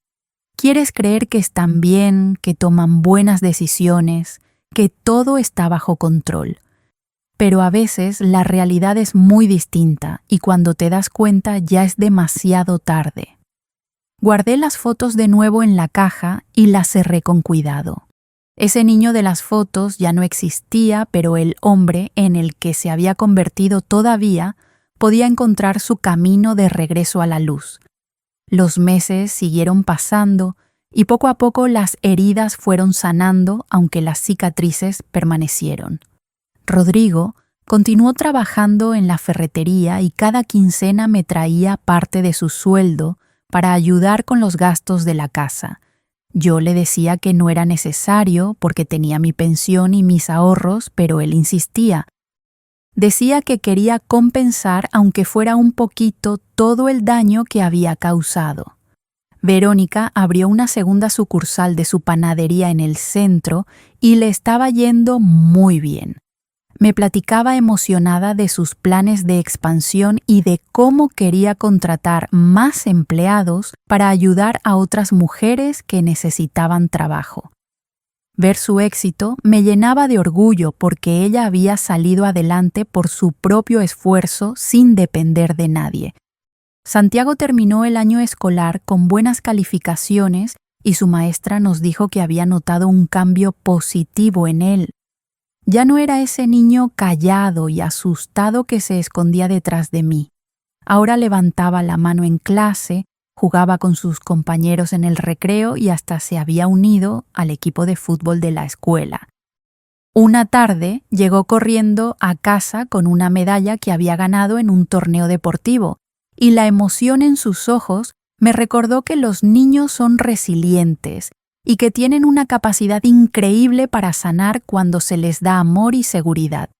[SPEAKER 1] Quieres creer que están bien, que toman buenas decisiones, que todo está bajo control. Pero a veces la realidad es muy distinta y cuando te das cuenta ya es demasiado tarde. Guardé las fotos de nuevo en la caja y las cerré con cuidado. Ese niño de las fotos ya no existía, pero el hombre en el que se había convertido todavía podía encontrar su camino de regreso a la luz. Los meses siguieron pasando y poco a poco las heridas fueron sanando, aunque las cicatrices permanecieron. Rodrigo continuó trabajando en la ferretería y cada quincena me traía parte de su sueldo para ayudar con los gastos de la casa. Yo le decía que no era necesario porque tenía mi pensión y mis ahorros, pero él insistía. Decía que quería compensar, aunque fuera un poquito, todo el daño que había causado. Verónica abrió una segunda sucursal de su panadería en el centro y le estaba yendo muy bien. Me platicaba emocionada de sus planes de expansión y de cómo quería contratar más empleados para ayudar a otras mujeres que necesitaban trabajo. Ver su éxito me llenaba de orgullo porque ella había salido adelante por su propio esfuerzo sin depender de nadie. Santiago terminó el año escolar con buenas calificaciones y su maestra nos dijo que había notado un cambio positivo en él. Ya no era ese niño callado y asustado que se escondía detrás de mí. Ahora levantaba la mano en clase, jugaba con sus compañeros en el recreo y hasta se había unido al equipo de fútbol de la escuela. Una tarde llegó corriendo a casa con una medalla que había ganado en un torneo deportivo, y la emoción en sus ojos me recordó que los niños son resilientes y que tienen una capacidad increíble para sanar cuando se les da amor y seguridad.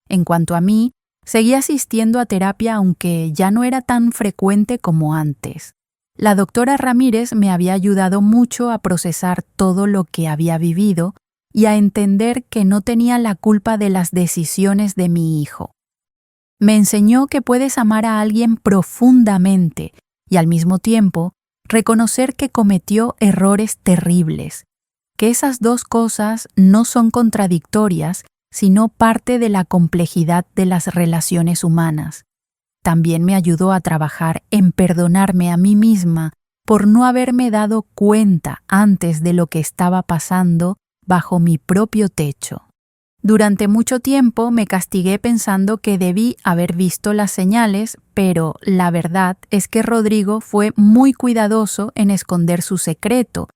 [SPEAKER 1] En cuanto a mí, seguí asistiendo a terapia aunque ya no era tan frecuente como antes. La doctora Ramírez me había ayudado mucho a procesar todo lo que había vivido y a entender que no tenía la culpa de las decisiones de mi hijo. Me enseñó que puedes amar a alguien profundamente y al mismo tiempo reconocer que cometió errores terribles, que esas dos cosas no son contradictorias, sino parte de la complejidad de las relaciones humanas. También me ayudó a trabajar en perdonarme a mí misma por no haberme dado cuenta antes de lo que estaba pasando bajo mi propio techo. Durante mucho tiempo me castigué pensando que debí haber visto las señales, pero la verdad es que Rodrigo fue muy cuidadoso en esconder su secreto,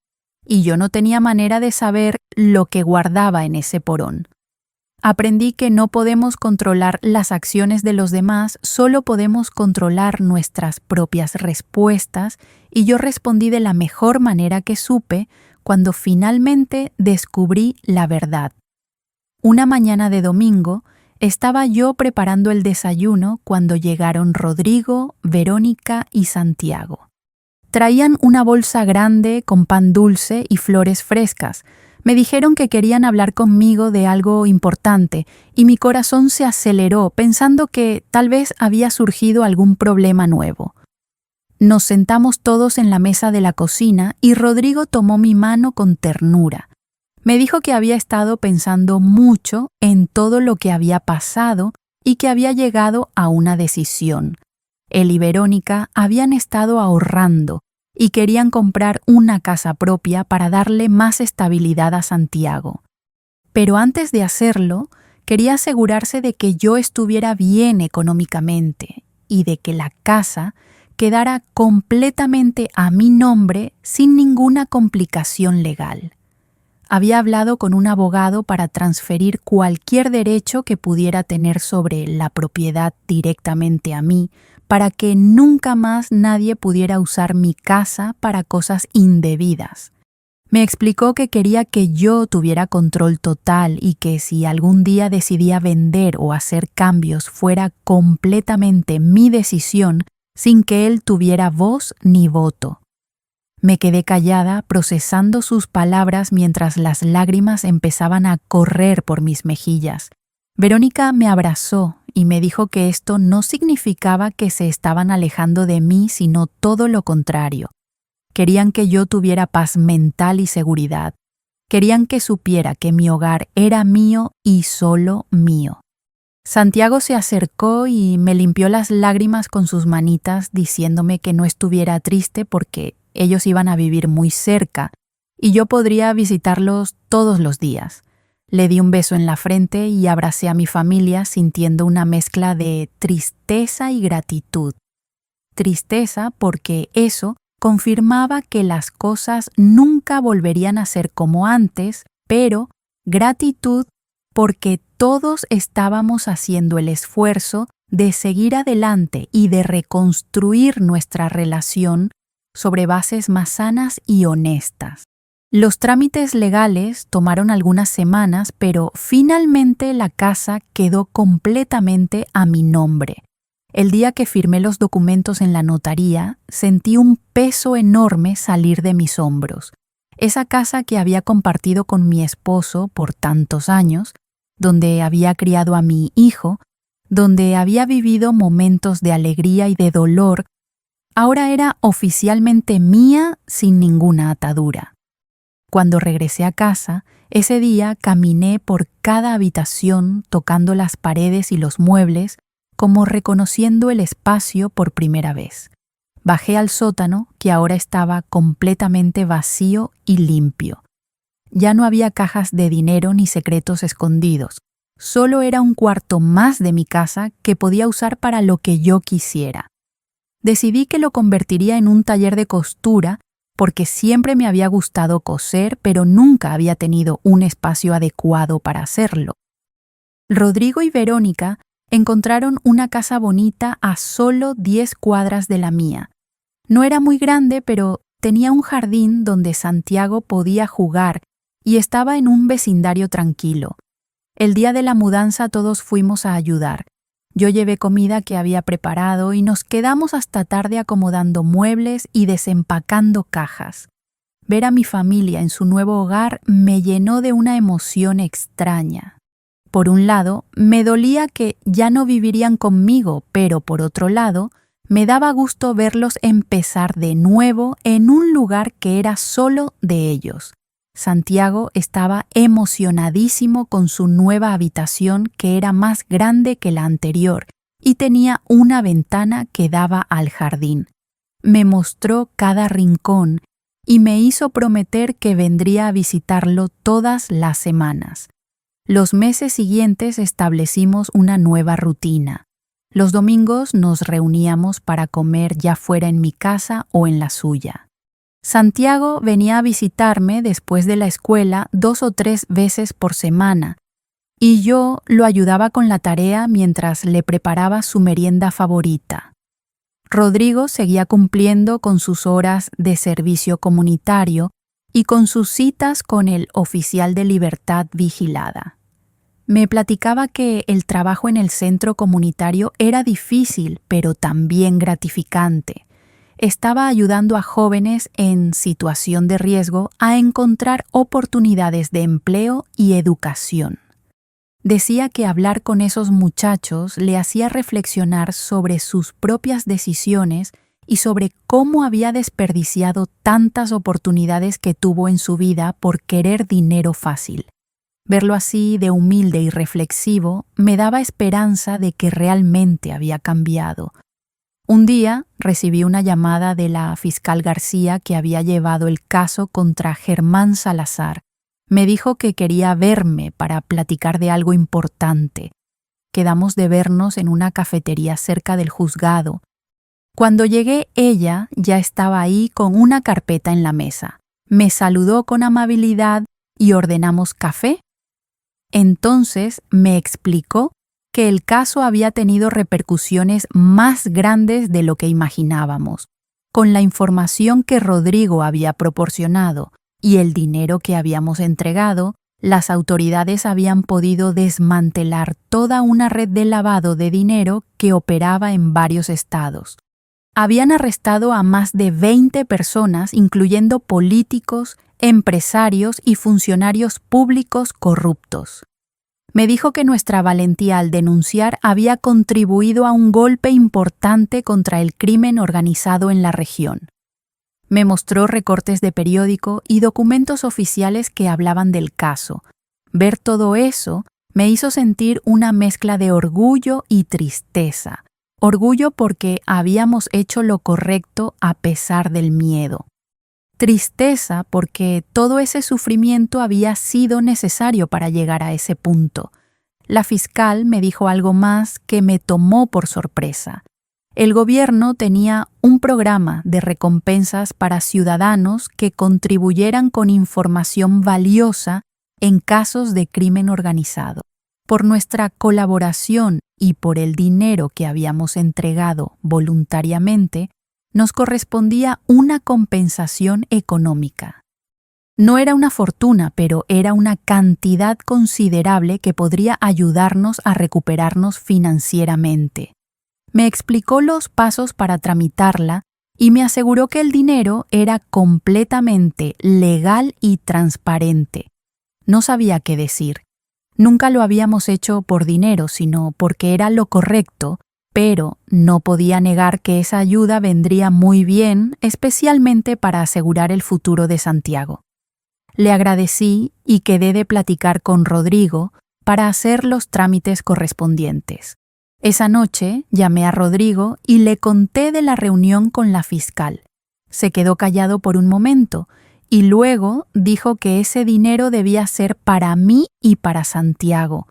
[SPEAKER 1] y yo no tenía manera de saber lo que guardaba en ese porón. Aprendí que no podemos controlar las acciones de los demás, solo podemos controlar nuestras propias respuestas, y yo respondí de la mejor manera que supe cuando finalmente descubrí la verdad. Una mañana de domingo, estaba yo preparando el desayuno cuando llegaron Rodrigo, Verónica y Santiago. Traían una bolsa grande con pan dulce y flores frescas. Me dijeron que querían hablar conmigo de algo importante y mi corazón se aceleró pensando que tal vez había surgido algún problema nuevo. Nos sentamos todos en la mesa de la cocina y Rodrigo tomó mi mano con ternura. Me dijo que había estado pensando mucho en todo lo que había pasado y que había llegado a una decisión. Él y Verónica habían estado ahorrando y querían comprar una casa propia para darle más estabilidad a Santiago. Pero antes de hacerlo, quería asegurarse de que yo estuviera bien económicamente y de que la casa quedara completamente a mi nombre sin ninguna complicación legal. Había hablado con un abogado para transferir cualquier derecho que pudiera tener sobre la propiedad directamente a mí, para que nunca más nadie pudiera usar mi casa para cosas indebidas. Me explicó que quería que yo tuviera control total y que si algún día decidía vender o hacer cambios fuera completamente mi decisión sin que él tuviera voz ni voto. Me quedé callada procesando sus palabras mientras las lágrimas empezaban a correr por mis mejillas. Verónica me abrazó y me dijo que esto no significaba que se estaban alejando de mí, sino todo lo contrario. Querían que yo tuviera paz mental y seguridad. Querían que supiera que mi hogar era mío y solo mío. Santiago se acercó y me limpió las lágrimas con sus manitas, diciéndome que no estuviera triste porque ellos iban a vivir muy cerca y yo podría visitarlos todos los días. Le di un beso en la frente y abracé a mi familia sintiendo una mezcla de tristeza y gratitud. Tristeza porque eso confirmaba que las cosas nunca volverían a ser como antes, pero gratitud porque todos estábamos haciendo el esfuerzo de seguir adelante y de reconstruir nuestra relación sobre bases más sanas y honestas. Los trámites legales tomaron algunas semanas, pero finalmente la casa quedó completamente a mi nombre. El día que firmé los documentos en la notaría, sentí un peso enorme salir de mis hombros. Esa casa que había compartido con mi esposo por tantos años, donde había criado a mi hijo, donde había vivido momentos de alegría y de dolor, ahora era oficialmente mía sin ninguna atadura. Cuando regresé a casa, ese día caminé por cada habitación tocando las paredes y los muebles, como reconociendo el espacio por primera vez. Bajé al sótano, que ahora estaba completamente vacío y limpio. Ya no había cajas de dinero ni secretos escondidos. Solo era un cuarto más de mi casa que podía usar para lo que yo quisiera. Decidí que lo convertiría en un taller de costura porque siempre me había gustado coser, pero nunca había tenido un espacio adecuado para hacerlo. Rodrigo y Verónica encontraron una casa bonita a solo 10 cuadras de la mía. No era muy grande, pero tenía un jardín donde Santiago podía jugar y estaba en un vecindario tranquilo. El día de la mudanza todos fuimos a ayudar. Yo llevé comida que había preparado y nos quedamos hasta tarde acomodando muebles y desempacando cajas. Ver a mi familia en su nuevo hogar me llenó de una emoción extraña. Por un lado, me dolía que ya no vivirían conmigo, pero por otro lado, me daba gusto verlos empezar de nuevo en un lugar que era solo de ellos. Santiago estaba emocionadísimo con su nueva habitación que era más grande que la anterior y tenía una ventana que daba al jardín. Me mostró cada rincón y me hizo prometer que vendría a visitarlo todas las semanas. Los meses siguientes establecimos una nueva rutina. Los domingos nos reuníamos para comer ya fuera en mi casa o en la suya. Santiago venía a visitarme después de la escuela 2 o 3 veces por semana. y yo lo ayudaba con la tarea mientras le preparaba su merienda favorita. Rodrigo seguía cumpliendo con sus horas de servicio comunitario y con sus citas con el oficial de libertad vigilada. Me platicaba que el trabajo en el centro comunitario era difícil, pero también gratificante. Estaba ayudando a jóvenes en situación de riesgo a encontrar oportunidades de empleo y educación. Decía que hablar con esos muchachos le hacía reflexionar sobre sus propias decisiones y sobre cómo había desperdiciado tantas oportunidades que tuvo en su vida por querer dinero fácil. Verlo así de humilde y reflexivo me daba esperanza de que realmente había cambiado. Un día recibí una llamada de la fiscal García que había llevado el caso contra Germán Salazar. Me dijo que quería verme para platicar de algo importante. Quedamos de vernos en una cafetería cerca del juzgado. Cuando llegué, ella ya estaba ahí con una carpeta en la mesa. Me saludó con amabilidad y ordenamos café. Entonces me explicó que el caso había tenido repercusiones más grandes de lo que imaginábamos. Con la información que Rodrigo había proporcionado y el dinero que habíamos entregado, las autoridades habían podido desmantelar toda una red de lavado de dinero que operaba en varios estados. Habían arrestado a más de 20 personas, incluyendo políticos, empresarios y funcionarios públicos corruptos. Me dijo que nuestra valentía al denunciar había contribuido a un golpe importante contra el crimen organizado en la región. Me mostró recortes de periódico y documentos oficiales que hablaban del caso. Ver todo eso me hizo sentir una mezcla de orgullo y tristeza. Orgullo porque habíamos hecho lo correcto a pesar del miedo. Tristeza porque todo ese sufrimiento había sido necesario para llegar a ese punto. La fiscal me dijo algo más que me tomó por sorpresa. El gobierno tenía un programa de recompensas para ciudadanos que contribuyeran con información valiosa en casos de crimen organizado. Por nuestra colaboración y por el dinero que habíamos entregado voluntariamente, nos correspondía una compensación económica. No era una fortuna, pero era una cantidad considerable que podría ayudarnos a recuperarnos financieramente. Me explicó los pasos para tramitarla y me aseguró que el dinero era completamente legal y transparente. No sabía qué decir. Nunca lo habíamos hecho por dinero, sino porque era lo correcto, pero no podía negar que esa ayuda vendría muy bien, especialmente para asegurar el futuro de Santiago. Le agradecí y quedé de platicar con Rodrigo para hacer los trámites correspondientes. Esa noche llamé a Rodrigo y le conté de la reunión con la fiscal. Se quedó callado por un momento y luego dijo que ese dinero debía ser para mí y para Santiago,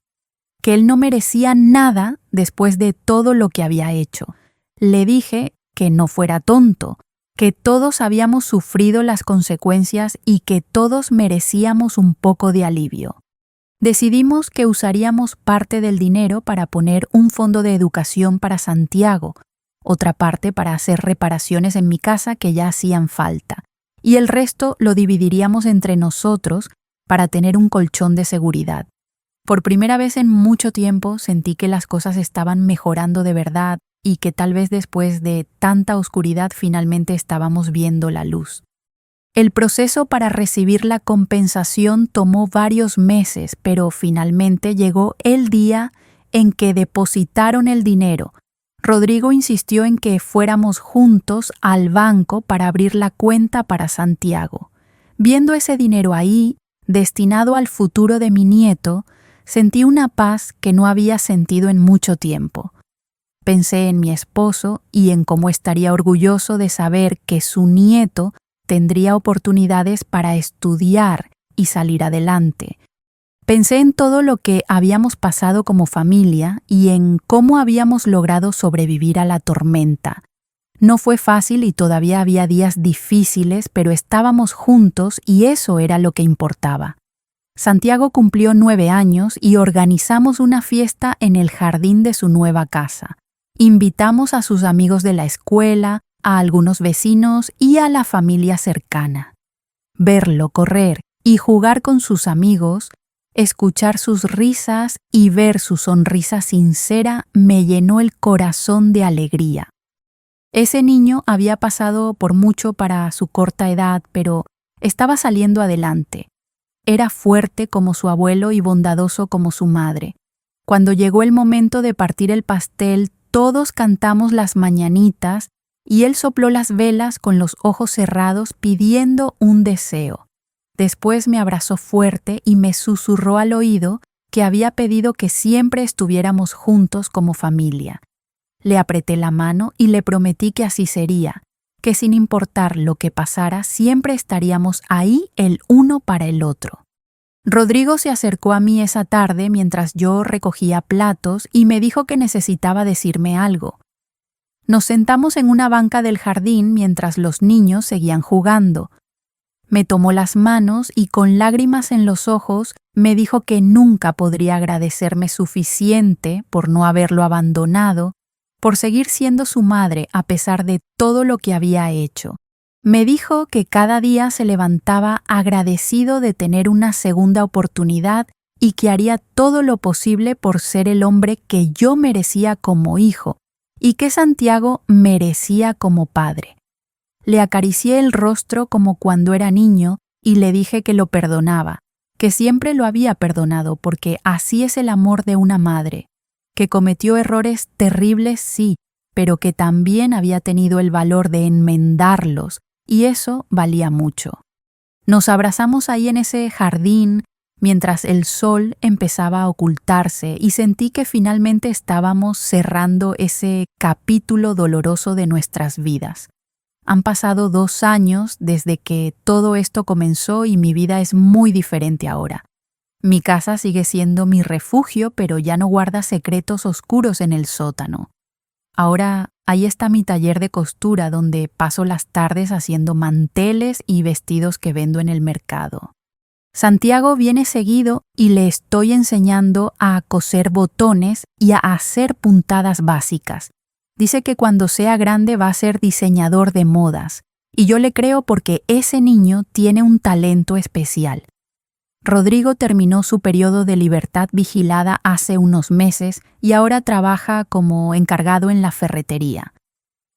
[SPEAKER 1] que él no merecía nada después de todo lo que había hecho. Le dije que no fuera tonto, que todos habíamos sufrido las consecuencias y que todos merecíamos un poco de alivio. Decidimos que usaríamos parte del dinero para poner un fondo de educación para Santiago, otra parte para hacer reparaciones en mi casa que ya hacían falta, y el resto lo dividiríamos entre nosotros para tener un colchón de seguridad. Por primera vez en mucho tiempo sentí que las cosas estaban mejorando de verdad y que tal vez después de tanta oscuridad finalmente estábamos viendo la luz. El proceso para recibir la compensación tomó varios meses, pero finalmente llegó el día en que depositaron el dinero. Rodrigo insistió en que fuéramos juntos al banco para abrir la cuenta para Santiago. Viendo ese dinero ahí, destinado al futuro de mi nieto, sentí una paz que no había sentido en mucho tiempo. Pensé en mi esposo y en cómo estaría orgulloso de saber que su nieto tendría oportunidades para estudiar y salir adelante. Pensé en todo lo que habíamos pasado como familia y en cómo habíamos logrado sobrevivir a la tormenta. No fue fácil y todavía había días difíciles, pero estábamos juntos y eso era lo que importaba. Santiago cumplió 9 años y organizamos una fiesta en el jardín de su nueva casa. Invitamos a sus amigos de la escuela, a algunos vecinos y a la familia cercana. Verlo correr y jugar con sus amigos, escuchar sus risas y ver su sonrisa sincera me llenó el corazón de alegría. Ese niño había pasado por mucho para su corta edad, pero estaba saliendo adelante. Era fuerte como su abuelo y bondadoso como su madre. Cuando llegó el momento de partir el pastel, todos cantamos las mañanitas y él sopló las velas con los ojos cerrados pidiendo un deseo. Después me abrazó fuerte y me susurró al oído que había pedido que siempre estuviéramos juntos como familia. Le apreté la mano y le prometí que así sería, que sin importar lo que pasara, siempre estaríamos ahí el uno para el otro. Rodrigo se acercó a mí esa tarde mientras yo recogía platos y me dijo que necesitaba decirme algo. Nos sentamos en una banca del jardín mientras los niños seguían jugando. Me tomó las manos y con lágrimas en los ojos me dijo que nunca podría agradecerme suficiente por no haberlo abandonado, por seguir siendo su madre a pesar de todo lo que había hecho. Me dijo que cada día se levantaba agradecido de tener una segunda oportunidad y que haría todo lo posible por ser el hombre que yo merecía como hijo y que Santiago merecía como padre. Le acaricié el rostro como cuando era niño y le dije que lo perdonaba, que siempre lo había perdonado porque así es el amor de una madre, que cometió errores terribles sí, pero que también había tenido el valor de enmendarlos, y eso valía mucho. Nos abrazamos ahí en ese jardín mientras el sol empezaba a ocultarse y sentí que finalmente estábamos cerrando ese capítulo doloroso de nuestras vidas. Han pasado 2 años desde que todo esto comenzó y mi vida es muy diferente ahora. Mi casa sigue siendo mi refugio, pero ya no guarda secretos oscuros en el sótano. Ahora ahí está mi taller de costura donde paso las tardes haciendo manteles y vestidos que vendo en el mercado. Santiago viene seguido y le estoy enseñando a coser botones y a hacer puntadas básicas. Dice que cuando sea grande va a ser diseñador de modas, y yo le creo porque ese niño tiene un talento especial. Rodrigo terminó su periodo de libertad vigilada hace unos meses y ahora trabaja como encargado en la ferretería.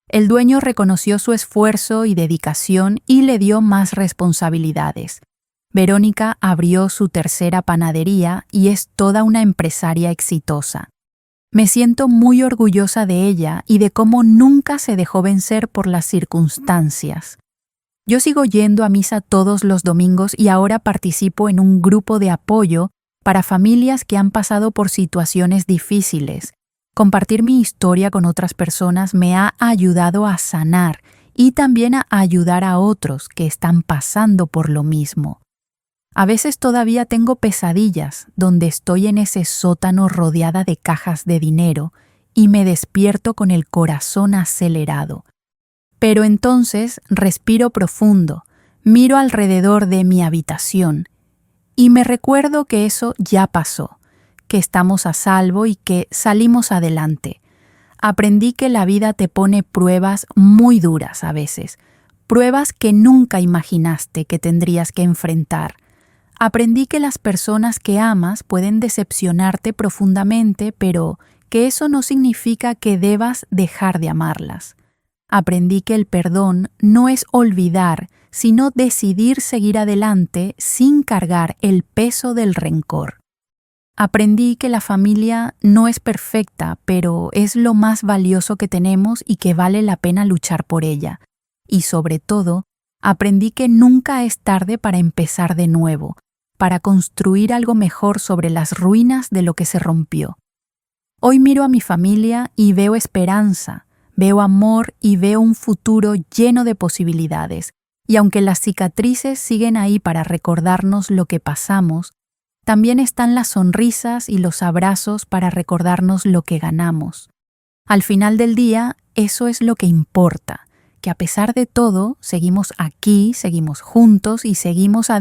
[SPEAKER 1] El dueño reconoció su esfuerzo y dedicación y le dio más responsabilidades. Verónica abrió su tercera panadería y es toda una empresaria exitosa. Me siento muy orgullosa de ella y de cómo nunca se dejó vencer por las circunstancias. Yo sigo yendo a misa todos los domingos y ahora participo en un grupo de apoyo para familias que han pasado por situaciones difíciles. Compartir mi historia con otras personas me ha ayudado a sanar y también a ayudar a otros que están pasando por lo mismo. A veces todavía tengo pesadillas donde estoy en ese sótano rodeada de cajas de dinero y me despierto con el corazón acelerado. Pero entonces respiro profundo, miro alrededor de mi habitación y me recuerdo que eso ya pasó, que estamos a salvo y que salimos adelante. Aprendí que la vida te pone pruebas muy duras a veces, pruebas que nunca imaginaste que tendrías que enfrentar. Aprendí que las personas que amas pueden decepcionarte profundamente, pero que eso no significa que debas dejar de amarlas. Aprendí que el perdón no es olvidar, sino decidir seguir adelante sin cargar el peso del rencor. Aprendí que la familia no es perfecta, pero es lo más valioso que tenemos y que vale la pena luchar por ella. Y sobre todo, aprendí que nunca es tarde para empezar de nuevo, para construir algo mejor sobre las ruinas de lo que se rompió. Hoy miro a mi familia y veo esperanza. Veo amor y veo un futuro lleno de posibilidades, y aunque las cicatrices siguen ahí para recordarnos lo que pasamos, también están las sonrisas y los abrazos para recordarnos lo que ganamos. Al final del día, eso es lo que importa, que a pesar de todo, seguimos aquí, seguimos juntos y seguimos